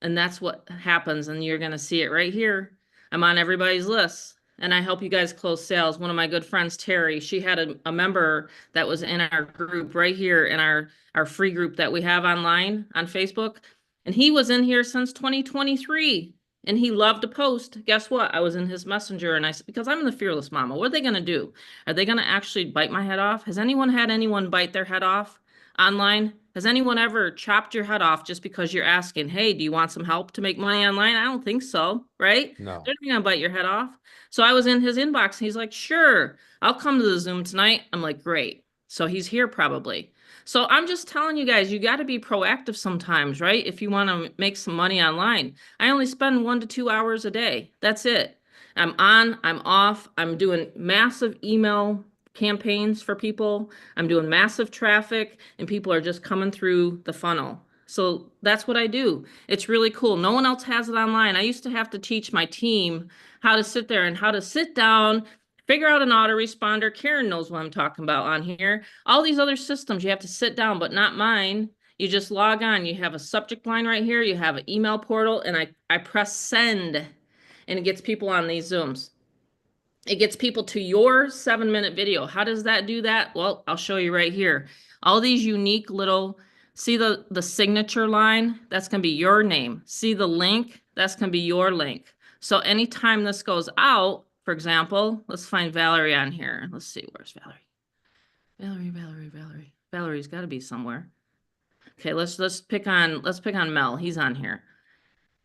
And that's what happens. And you're going to see it right here. I'm on everybody's list and I help you guys close sales. One of my good friends, Terry, she had a member that was in our group right here in our free group that we have online on Facebook. And he was in here since 2023 and he loved to post. Guess what? I was in his messenger and I said, because I'm the fearless mama, what are they going to do? Are they going to actually bite my head off? Has anyone had anyone bite their head off online? Has anyone ever chopped your head off just because you're asking, hey, do you want some help to make money online? I don't think so, right? No. They're not going to bite your head off. So I was in his inbox and he's like, sure, I'll come to the Zoom tonight. I'm like, great. So he's here probably. So I'm just telling you guys, you got to be proactive sometimes, right? If you want to make some money online. I only spend 1 to 2 hours a day. That's it. I'm on, I'm off. I'm doing massive email campaigns for people. I'm doing massive traffic and people are just coming through the funnel. So that's what I do. It's really cool. No one else has it online. I used to have to teach my team how to sit there and how to sit down, figure out an autoresponder. Karen knows what I'm talking about on here. All these other systems, you have to sit down, but not mine. You just log on. You have a subject line right here. You have an email portal, and I press send, and it gets people on these Zooms. It gets people to your 7-minute video. How does that do that? Well, I'll show you right here. All these unique little, see the signature line? That's going to be your name. See the link? That's going to be your link. So anytime this goes out, for example, let's find Valerie on here. Let's see, where's Valerie? Valerie. Valerie's got to be somewhere. Okay, let's pick on Mel. He's on here.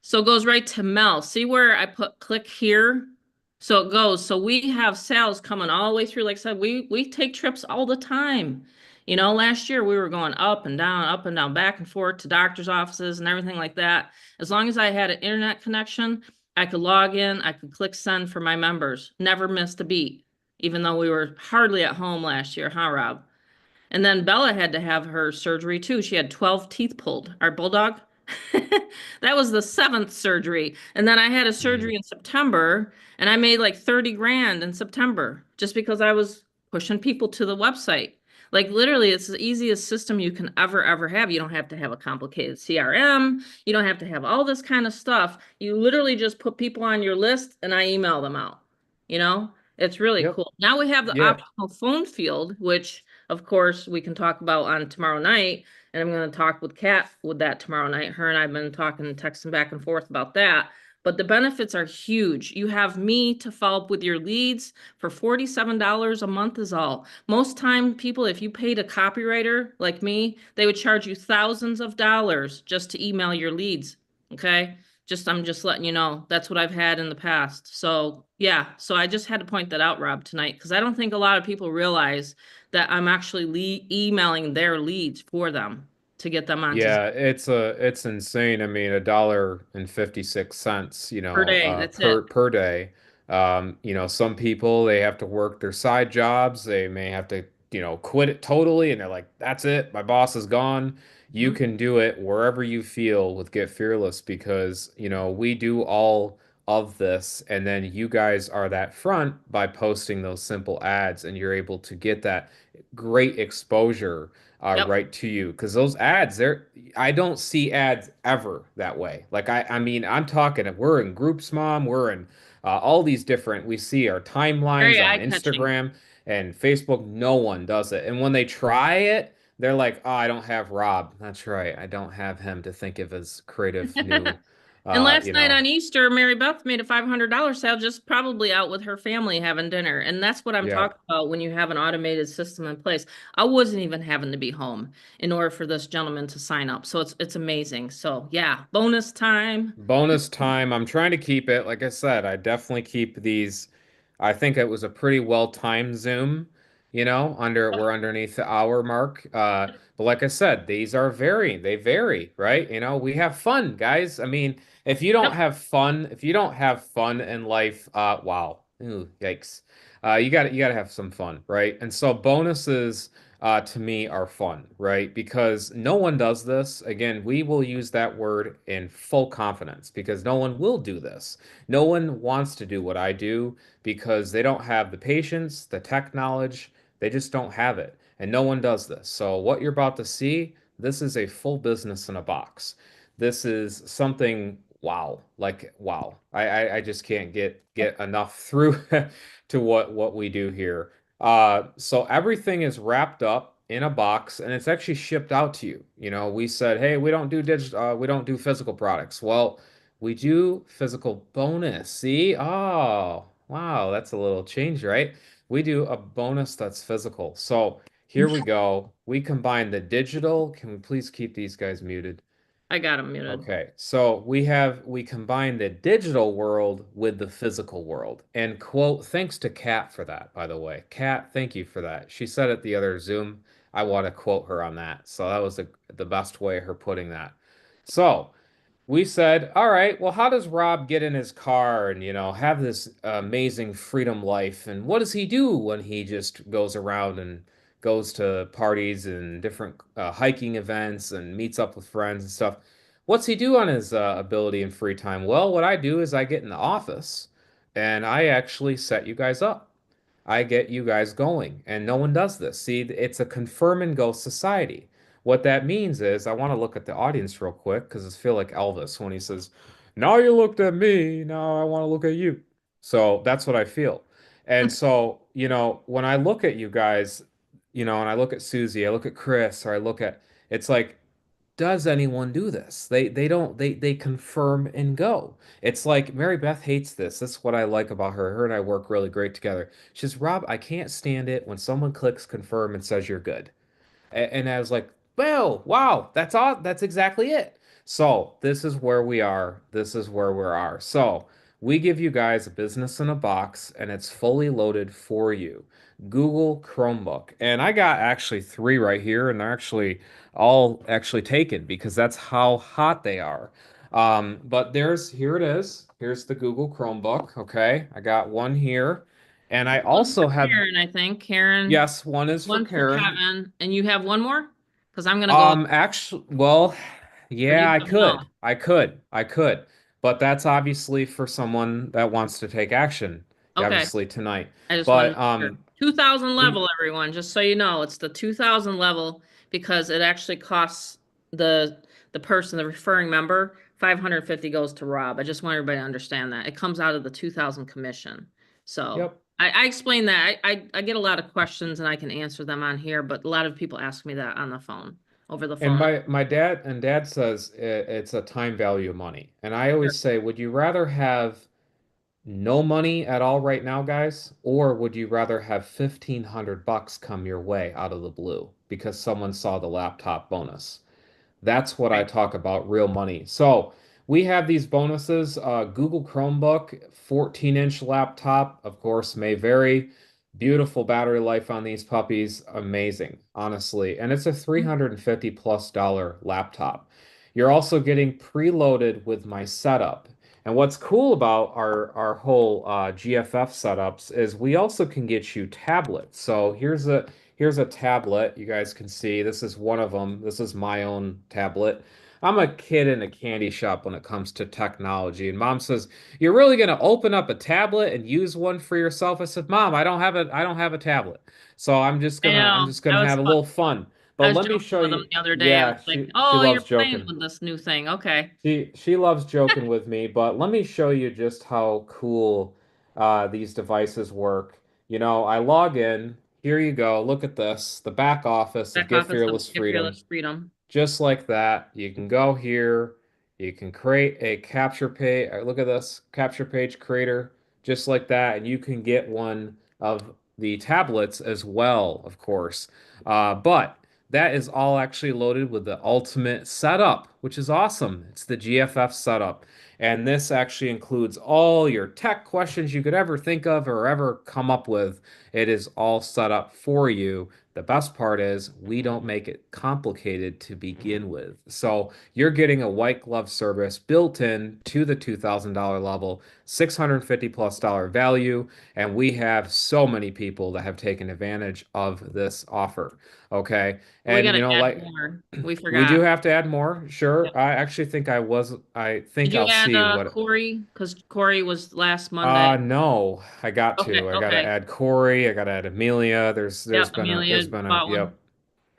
So it goes right to Mel. See where I put click here? So it goes. So we have sales coming all the way through. Like I said, we take trips all the time. Last year we were going up and down, back and forth to doctor's offices and everything like that. As long as I had an internet connection, I could log in, I could click send for my members. Never missed a beat, even though we were hardly at home last year, huh, Rob? And then Bella had to have her surgery too. She had 12 teeth pulled. Our bulldog. That was the 7th surgery. And then I had a surgery in September and I made like 30 grand in September just because I was pushing people to the website. Like literally, it's the easiest system you can ever have. You don't have to have a complicated CRM. You don't have to have all this kind of stuff. You literally just put people on your list and I email them out. It's really Yep. cool. Now we have the Yeah. optional phone field, which of course, we can talk about on tomorrow night. And I'm going to talk with Kat with that tomorrow night. Her and I've been talking, texting back and forth about that. But the benefits are huge. You have me to follow up with your leads for $47 a month is all. Most time people, if you paid a copywriter like me, they would charge you thousands of dollars just to email your leads. Okay. I'm just letting you know that's what I've had in the past. So yeah, so I just had to point that out, Rob, tonight, because I don't think a lot of people realize that I'm actually emailing their leads for them to get them onto Yeah, it's insane. I mean, $1.56, per day. That's it. per day. Some people they have to work their side jobs. They may have to, quit it totally, and they're like, "That's it, my boss is gone." You Mhm. can do it wherever you feel with Get Fearless because, we do all of this, and then you guys are that front by posting those simple ads, and you're able to get that great exposure Yep. right to you because those ads I don't see ads ever that way. Like I mean I'm talking we're in Groups Mom, we're in all these different we see our Very timelines on eye-catching. Instagram and Facebook. No one does it, and when they try it they're like, oh, I don't have Rob. That's right, I don't have him to think of as creative new And uh last you night know on Easter, Mary Beth made a $500 sale just probably out with her family having dinner. And that's what I'm yeah. talking about when you have an automated system in place. I wasn't even having to be home in order for this gentleman to sign up. So it's amazing. So yeah, bonus time. Bonus time. I'm trying to keep it. Like I said, I definitely keep these. I think it was a pretty well timed Zoom, we're underneath the hour mark. But like I said, these are varying. They vary, right? We have fun, guys. I mean, Yep. if you don't have fun in life, wow. Ooh, yikes. You gotta have some fun, right? And so bonuses to me are fun, right? Because no one does this. Again, we will use that word in full confidence because no one will do this. No one wants to do what I do because they don't have the patience, the tech knowledge, they just don't have it. And no one does this. So, what you're about to see, this is a full business in a box. This is something wow, like wow. I just can't get enough through to what we do here. So everything is wrapped up in a box and it's actually shipped out to you. We said, hey, we don't do physical products. Well, we do physical bonus. See? Oh, wow, that's a little change, right? We do a bonus that's physical. So here we go. We combine the digital. Can we please keep these guys muted? I got him muted. Okay, so we combine the digital world with the physical world. And quote, thanks to Kat for that, by the way. Kat, thank you for that. She said at the other Zoom. I want to quote her on that. So that was the best way of her putting that. So we said, all right, well, how does Rob get in his car and, have this amazing freedom life? And what does he do when he just goes around and goes to parties and different hiking events and meets up with friends and stuff? What's he do on his ability and free time? Well, what I do is I get in the office and I actually set you guys up. I get you guys going, and no one does this. See, it's a confirm and go society. What that means is, I want to look at the audience real quick because I feel like Elvis when he says, now you looked at me, now I want to look at you. So that's what I feel. And so, when I look at you guys, and I look at Susie, I look at Chris, or it's like, does anyone do this? They don't they confirm and go. It's like Mary Beth hates this. That's what I like about her. Her and I work really great together. She says, Rob, I can't stand it when someone clicks confirm and says you're good. And I was like, well, wow, that's all. That's exactly it. So this is where we are. This is where we are. So we give you guys a business in a box, and it's fully loaded for you. Google Chromebook, and I got actually three right here, and they're actually all actually taken because that's how hot they are. But here it is. Here's the Google Chromebook. Okay, I got one here, and I One for also have Karen, I think. Karen, yes, one is for one for Karen. Kevin, and you have one more? Because I'm gonna go, Actually, well, or do yeah, you I have enough? could. I could. But that's obviously for someone that wants to take action, Okay. obviously tonight. I just wanted But to make sure. 2000 we level, everyone, just so you know, it's the 2000 level because it actually costs the person, the referring member, 550 goes to Rob. I just want everybody to understand that. It comes out of the 2000 commission. So, yep. I explain that. I get a lot of questions and I can answer them on here, but a lot of people ask me that on the phone, over the And phone. my dad says it's a time value of money. And I Sure. always say, would you rather have no money at all right now, guys, or would you rather have 1,500 bucks come your way out of the blue because someone saw the laptop bonus? That's what I Right. talk about, real money. So we have these bonuses. Google Chromebook, 14-inch laptop, of course, may vary. Beautiful battery life on these puppies. Amazing, honestly. And it's a $350+ laptop. You're also getting preloaded with my setup. And what's cool about our whole GFF setups is we also can get you tablets. So here's a tablet you guys can see. This is one of them. This is my own tablet. I'm a kid in a candy shop when it comes to technology. And mom says, "You're really going to open up a tablet and use one for yourself?" I said, "Mom, I don't have a tablet. So I I'm know. just gonna have a little fun." I But was let me joking show with them you. the other day. I was Yeah, like, she "Oh, you're loves playing joking. with this new thing." Okay. She loves joking with me, but let me show you just how cool these devices work. You know, I log in. Here you go. Look at this. The back office of Back Get office of Fearless Get Freedom. Fearless Freedom. Just like that. You can go here. You can create a capture page. Look at this capture page creator, just like that. And you can get one of the tablets as well, of course. But that is all actually loaded with the ultimate setup, which is awesome. It's the GFF setup. And this actually includes all your tech questions you could ever think of or ever come up with. It is all set up for you. The best part is we don't make it complicated to begin with. So you're getting a white glove service built in to the $2,000 level, $650+ value, and we have so many people that have taken advantage of this offer. Okay. We got And to you know, add like more. We we do forgot. have to add more, Yeah. sure. I actually think I Did think you I'll add see what Corey? Because Corey was last Monday. no, I got Okay. to. I got to Okay. add Corey. I got to add Amelia. Yep. Amelia There's been a bought one. yep.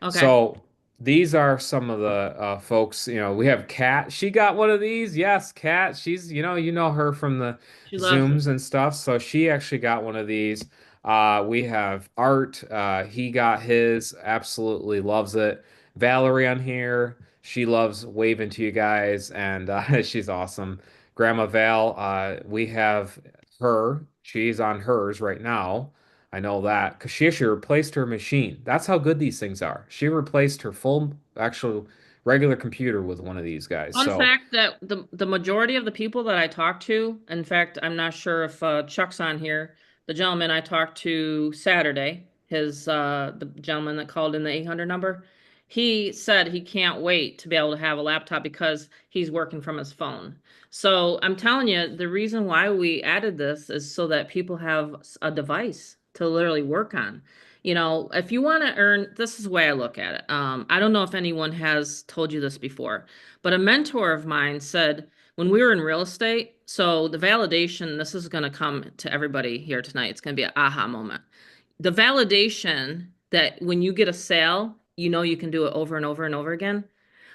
Okay. So these are some of the folks. You know, we have Kat. She got one of these. Yes, Kat. She's you know her from the She loves it. Zooms and stuff. So she actually got one of these. We have Art. He got his. Absolutely loves it. Valerie on here. She loves waving to you guys, and she's awesome. Grandma Val. We have her. She's on hers right now. I know that because she actually replaced her machine. That's how good these things are. She replaced her full actual regular computer with one of these guys. Fun So, fact that the majority of the people that I talk to, in fact, I'm not sure if Chuck's on here. The gentleman I talked to Saturday, the gentleman that called in the 800 number, he said he can't wait to be able to have a laptop because he's working from his phone. So I'm telling you, the reason why we added this is so that people have a device to literally work on. You know, if you want to earn, this is the way I look at it. I don't know if anyone has told you this before, but a mentor of mine said when we were in real estate, so the validation, this is going to come to everybody here tonight. It's going to be an aha moment. The validation that when you get a sale, you know you can do it over and over and over again.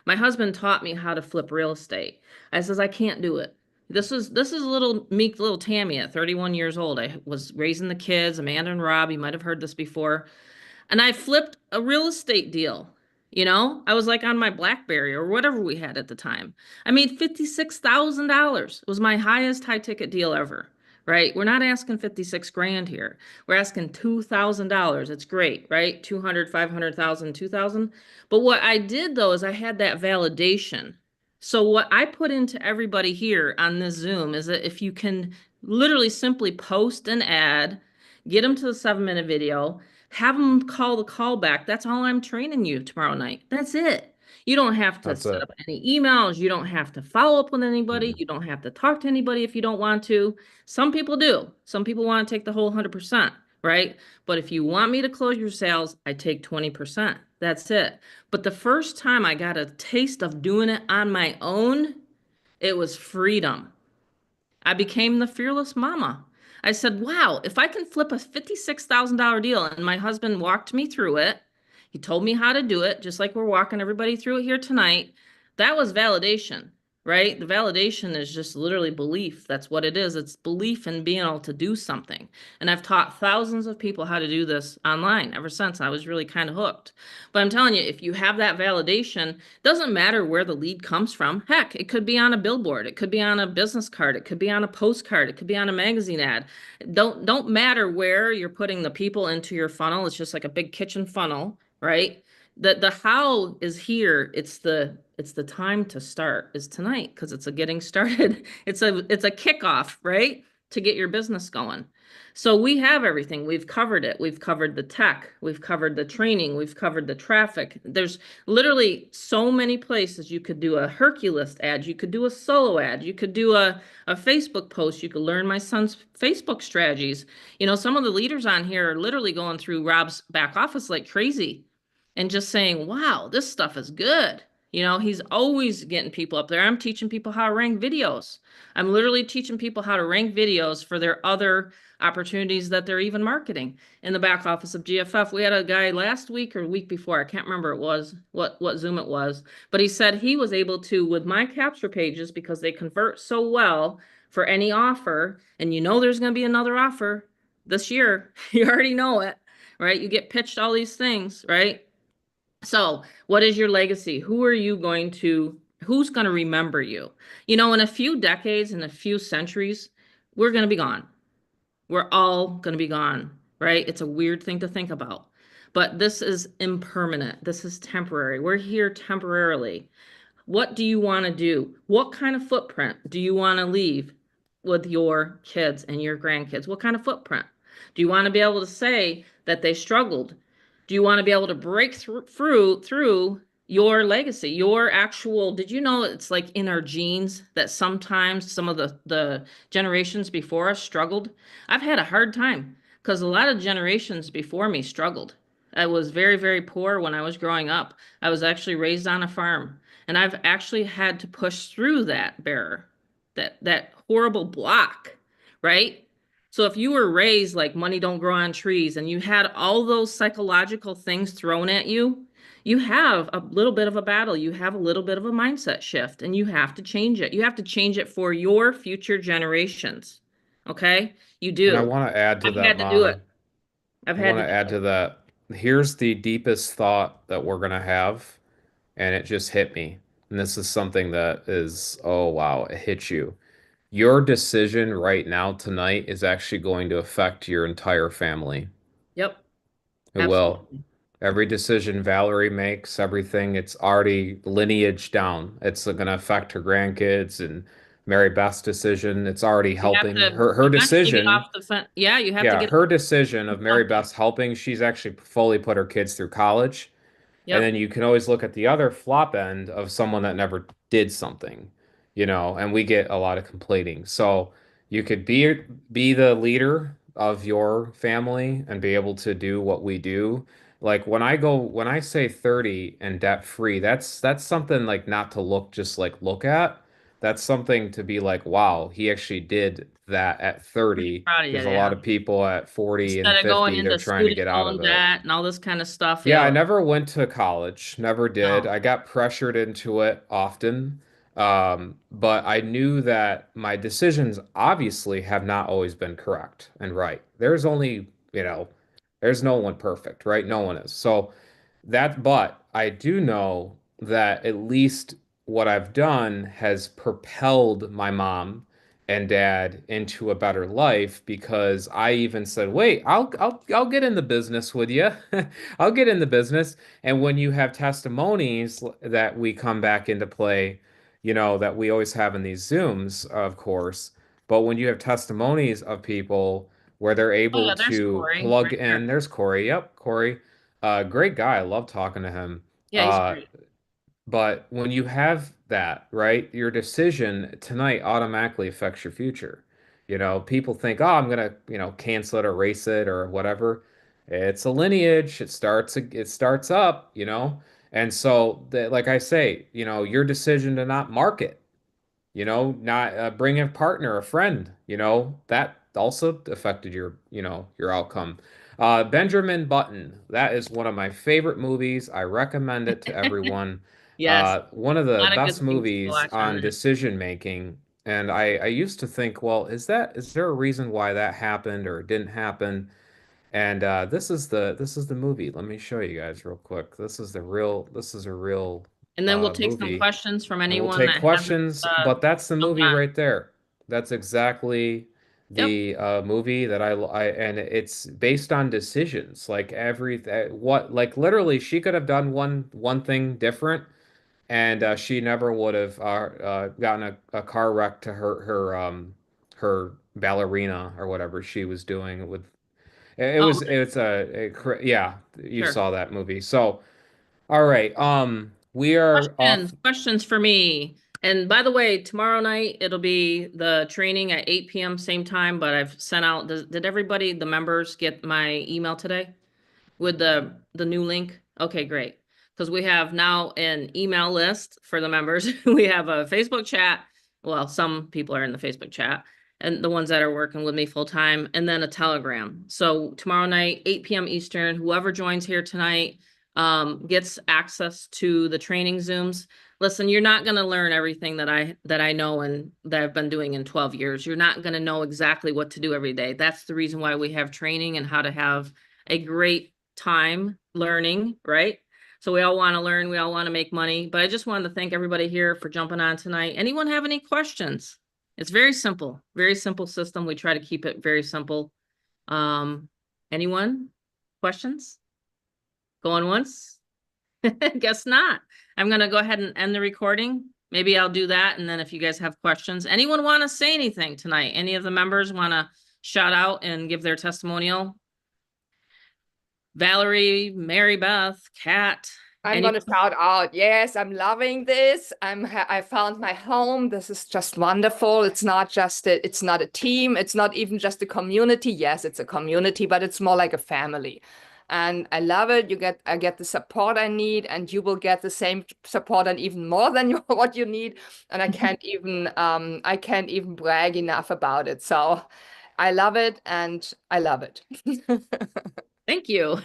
My husband taught me how to flip real estate. I says I can't do it. This is a little meek little Tammy at 31 years old. I was raising the kids, Amanda and Rob. You might have heard this before. And I flipped a real estate deal. You know, I was like on my BlackBerry or whatever we had at the time. I made $56,000. It was my highest high ticket deal ever, right? We're not asking 56 grand here. We're asking $2,000. It's great, right? 200, 500,000, 2,000. But what I did though is I had that validation. So what I put into everybody here on this Zoom is that if you can literally simply post an ad, get them to the 7-minute video, have them call the callback. That's all I'm training you tomorrow night. That's it. You don't have to that's set it. up any emails. You don't have to follow up with anybody. Mm. You don't have to talk to anybody if you don't want to. Some people do. Some people want to take the whole 100%, right? But if you want me to close your sales, I take 20%. That's it. But the first time I got a taste of doing it on my own, it was freedom. I became the fearless mama. I said, wow, if I can flip a $56,000 deal, and my husband walked me through it, he told me how to do it, just like we're walking everybody through it here tonight. That was validation. right? The validation is just literally belief. That's what it is. It's belief in being able to do something. And I've taught thousands of people how to do this online ever since. I was really kind of hooked. But I'm telling you, if you have that validation, doesn't matter where the lead comes from. Heck, it could be on a billboard, it could be on a business card, it could be on a postcard, it could be on a magazine ad. Don't matter where you're putting the people into your funnel. It's just like a big kitchen funnel, right? The how is here. It's the time to start is tonight because it's a getting started. It's a kickoff, right? To get your business going. So we have everything. We've covered it. We've covered the tech. We've covered the training. We've covered the traffic. There's literally so many places you could do a Hercules ad. You could do a solo ad. You could do a Facebook post. You could learn my son's Facebook strategies. Some of the leaders on here are literally going through Rob's back office like crazy and just saying, wow, this stuff is good. He's always getting people up there. I'm teaching people how to rank videos. I'm literally teaching people how to rank videos for their other opportunities that they're even marketing in the back office of GFF. We had a guy last week or week before, I can't remember what Zoom it was, but he said he was able to, with my capture pages, because they convert so well for any offer, and there's going to be another offer this year. You already know it, right? You get pitched all these things, right? So, what is your legacy? Who's going to remember you? In a few decades, in a few centuries, we're going to be gone. We're all going to be gone, right? It's a weird thing to think about, but this is impermanent. This is temporary. We're here temporarily. What do you want to do? What kind of footprint do you want to leave with your kids and your grandkids? What kind of footprint? Do you want to be able to say that they struggled? Do you want to be able to break through your legacy, your actual, did you know it's like in our genes that sometimes some of the generations before us struggled? I've had a hard time because a lot of generations before me struggled. I was very, very poor when I was growing up. I was actually raised on a farm, and I've actually had to push through that barrier, that horrible block, right? So if you were raised like money don't grow on trees and you had all those psychological things thrown at you, you have a little bit of a battle. You have a little bit of a mindset shift and you have to change it. You have to change it for your future generations. Okay? You And I do. want to add to I've that, had to do it. Mom. I've I had want to to do add it. to that. Here's the deepest thought that we're going to have, and it just hit me. And this is something that is, oh wow, it hit you. Your decision right now tonight is actually going to affect your entire family. Yep. It will. Absolutely. Every decision Valerie makes, everything, it's already lineage down. It's going to affect her grandkids and Mary Beth's decision. It's already You have helping to her eventually get decision. off the fence. Yeah, you have to Yeah, get her decision of Mary something. Beth's helping, she's actually fully put her kids through college. And Yep. then you can always look at the other flop end of someone that never did something, and we get a lot of complaining. So you could be the leader of your family and be able to do what we do. Like when I say 30 and debt free, that's something like not to look at. That's something to be like, wow, he actually did that at Pretty 30. proud of you, Because a yeah. lot of people at 40 and Instead of going 50, they're into trying to student get out loan of it. debt and all this kind of stuff. Yeah, I Yeah. never went to college, never did. No. I got pressured into it often. But I knew that my decisions obviously have not always been correct and right. There's only, there's no one perfect, right? No one is. But I do know that at least what I've done has propelled my mom and dad into a better life because I even said, "Wait, I'll get in the business with you. I'll get in the business." And when you have testimonies that we come back into play, that we always have in these Zooms, of course, but when you have testimonies of people where they're Oh able yeah, there's to Corey plug right there. in, there's Corey. Yep, Corey. Great guy. I love talking to him. Yeah, he's Uh, great. but when you have that, right, your decision tonight automatically affects your future. People think, oh, I'm gonna, cancel it, erase it, or whatever. It's a lineage. It starts up. And so, like I say, your decision to not market, not bring a partner, a friend, that also affected your outcome. Benjamin Button, that is one of my favorite movies. I recommend it to everyone. Yes, One of a the lot of best good things to movies watch on on that. decision making. And I used to think, well, is there a reason why that happened or didn't happen? And this is the movie. Let me show you guys real quick. This is a real And then we'll take some movie. questions from And we'll anyone take that hasn't questions, but that's the jumped movie on. right there. That's exactly Yep. the movie that and it's based on decisions. Like what like literally she could have done one thing different, and she never would have gotten a car wreck to hurt her ballerina or whatever she was doing with. Oh, It's yeah, you sure. saw that movie. So all right, we are off. Questions for me. And by the way, tomorrow night it'll be the training at 8 p.m. same time, but I've sent out, did everybody, the members get my email today with the new link? Okay, great. Because we have now an email list for the members. We have a Facebook chat. Well, some people are in the Facebook chat and the ones that are working with me full time, and then a Telegram. So tomorrow night, 8 p.m. Eastern, whoever joins here tonight gets access to the training Zooms. Listen, you're not going to learn everything that I know and that I've been doing in 12 years. You're not going to know exactly what to do every day. That's the reason why we have training and how to have a great time learning, right? So we all want to learn, we all want to make money, but I just wanted to thank everybody here for jumping on tonight. Anyone have any questions? It's very simple system. We try to keep it very simple. Anyone? Questions? Going once? Guess not. I'm going to go ahead and end the recording. Maybe I'll do that. And then if you guys have questions, anyone want to say anything tonight? Any of the members want to shout out and give their testimonial? Valerie, Mary Beth, Kat. I'm going to shout out. Yes, I'm loving this. I found my home. This is just wonderful. It's not a team. It's not even just a community. Yes, it's a community, but it's more like a family. And I love it. I get the support I need, and you will get the same support and even more than what you need. And I can't even brag enough about it. So I love it, and I love it. Thank you.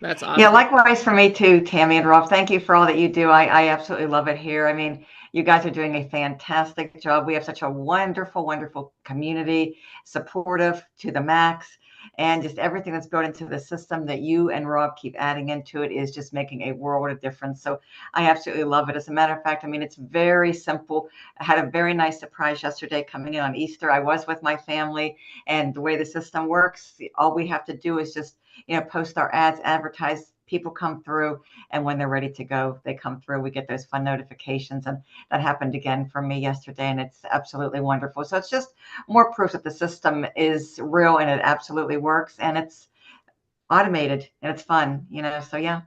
That's awesome. Yeah, likewise for me too, Tammy and Rob. Thank you for all that you do. I absolutely love it here. I mean, you guys are doing a fantastic job. We have such a wonderful, wonderful community, supportive to the max, and just everything that's built into the system that you and Rob keep adding into it is just making a world of difference. So I absolutely love it. As a matter of fact, I mean, it's very simple. I had a very nice surprise yesterday coming in on Easter. I was with my family, and the way the system works, all we have to do is just post our ads, advertise, people come through, and when they're ready to go, they come through. We get those fun notifications, and that happened again for me yesterday, and it's absolutely wonderful. So it's just more proof that the system is real and it absolutely works, and it's automated and it's fun, so yeah,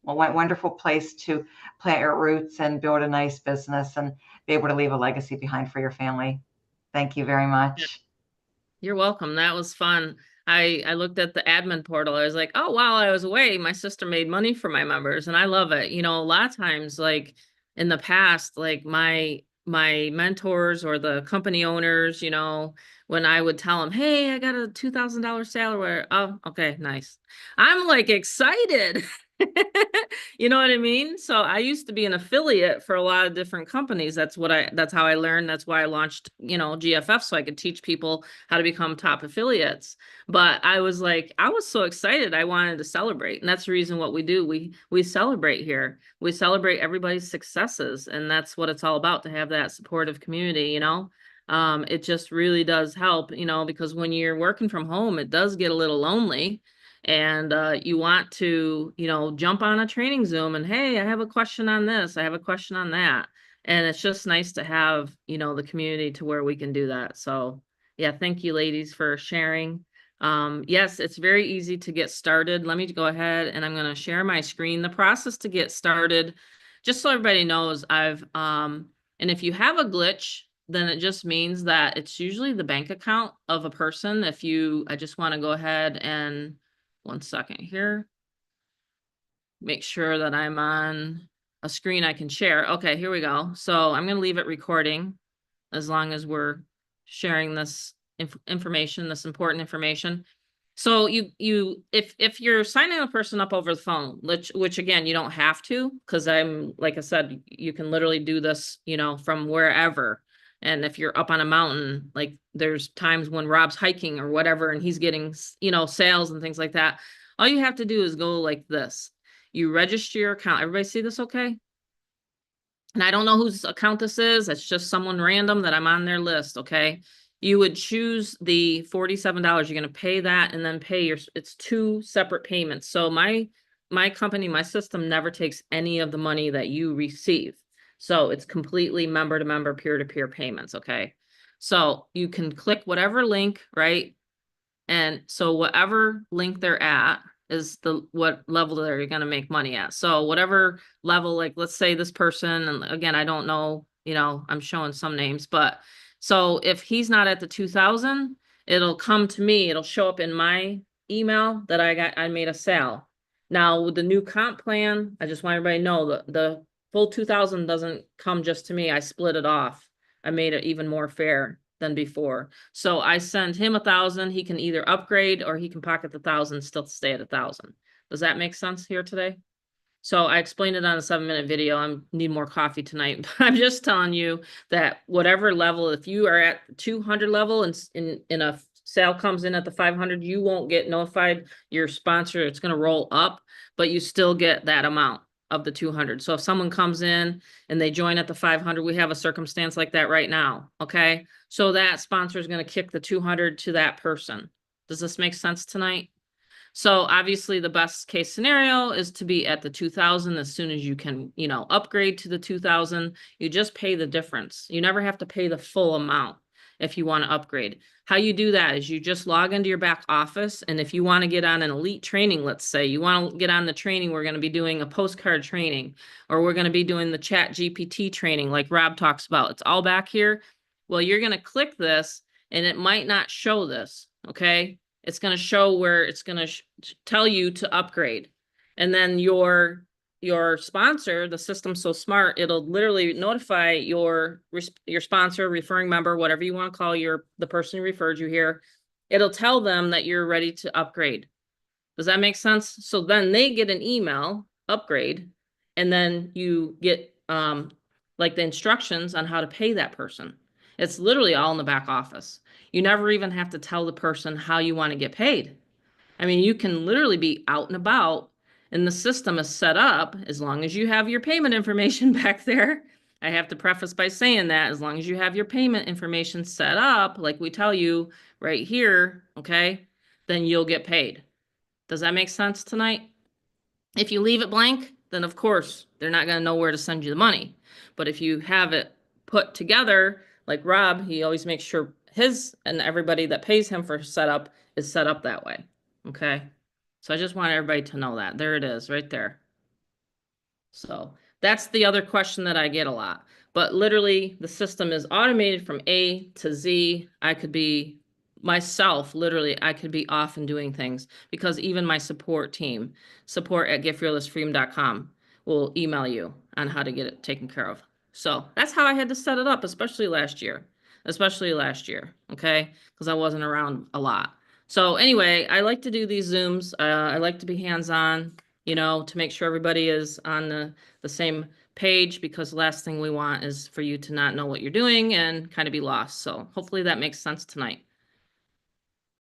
a wonderful place to plant your roots and build a nice business and be able to leave a legacy behind for your family. Thank you very much. You're welcome. That was fun. I looked at the admin portal. I was like, oh, while I was away, my sister made money for my members, and I love it. A lot of times, like in the past, like my mentors or the company owners, when I would tell them, hey, I got a $2,000 salary. Oh, okay, nice. I'm like excited. You know what I mean? So I used to be an affiliate for a lot of different companies. That's how I learned. That's why I launched, GFF, so I could teach people how to become top affiliates. But I was so excited. I wanted to celebrate. And that's the reason what we do. We celebrate here. We celebrate everybody's successes. And that's what it's all about, to have that supportive community, it just really does help, because when you're working from home, it does get a little lonely. And you want to, jump on a training Zoom and, hey, I have a question on this. I have a question on that. And it's just nice to have, the community to where we can do that. So yeah, thank you ladies for sharing. Yes, it's very easy to get started. Let me go ahead and I'm going to share my screen. The process to get started, just so everybody knows, and if you have a glitch, then it just means that it's usually the bank account of a person. I just want to go ahead and 1 second here. Make sure that I'm on a screen I can share. Okay, here we go. So I'm going to leave it recording as long as we're sharing this information, this important information. So if you're signing a person up over the phone, which again, you don't have to, because like I said, you can literally do this, from wherever. And if you're up on a mountain, like there's times when Rob's hiking or whatever, and he's getting, sales and things like that. All you have to do is go like this. You register your account. Everybody see this okay? And I don't know whose account this is. It's just someone random that I'm on their list, okay? You would choose the $47. You're going to pay that and then pay it's 2 separate payments. So my company, my system never takes any of the money that you receive. So it's completely member to member, peer to peer payments, okay? So you can click whatever link, right? And so whatever link they're at is what level they're going to make money at. So whatever level, like let's say this person, and again, I don't know, I'm showing some names, but so if he's not at the 2000, it'll come to me, it'll show up in my email that I made a sale. Now with the new comp plan, I just want everybody to know the full 2000 doesn't come just to me. I split it off. I made it even more fair than before. So I send him 1,000. He can either upgrade or he can pocket the 1,000, still stay at 1,000. Does that make sense here today? So I explained it on a 7-minute video. I need more coffee tonight. I'm just telling you that whatever level, if you are at 200 level and in a sale comes in at the 500, you won't get notified. Your sponsor, it's going to roll up, but you still get that amount of the 200. So if someone comes in and they join at the 500, we have a circumstance like that right now. Okay. So that sponsor is going to kick the 200 to that person. Does this make sense tonight? So obviously the best case scenario is to be at the 2000 as soon as you can, upgrade to the 2000. You just pay the difference. You never have to pay the full amount if you want to upgrade. How you do that is you just log into your back office. And if you want to get on an elite training, let's say you want to get on the training, we're going to be doing a postcard training, or we're going to be doing the Chat GPT training like Rob talks about. It's all back here. Well, you're going to click this and it might not show this. Okay. It's going to show where it's going to tell you to upgrade. And then your sponsor, the system's so smart, it'll literally notify your sponsor, referring member, whatever you want to call the person who referred you here. It'll tell them that you're ready to upgrade. Does that make sense? So then they get an email, upgrade, and then you get like the instructions on how to pay that person. It's literally all in the back office. You never even have to tell the person how you want to get paid. I mean, you can literally be out and about and the system is set up as long as you have your payment information back there. I have to preface by saying that as long as you have your payment information set up, like we tell you right here, okay, then you'll get paid. Does that make sense tonight? If you leave it blank, then of course, they're not going to know where to send you the money. But if you have it put together, like Rob, he always makes sure his and everybody that pays him for setup is set up that way. Okay. So I just want everybody to know that. There it is right there. So that's the other question that I get a lot. But literally the system is automated from A to Z. I could be myself, literally, I could be off and doing things because even my support team, support@getfearlessfreedom.com, will email you on how to get it taken care of. So that's how I had to set it up, especially last year, okay? Because I wasn't around a lot. So anyway, I like to do these Zooms. I like to be hands-on, to make sure everybody is on the same page, because the last thing we want is for you to not know what you're doing and kind of be lost. So hopefully that makes sense tonight.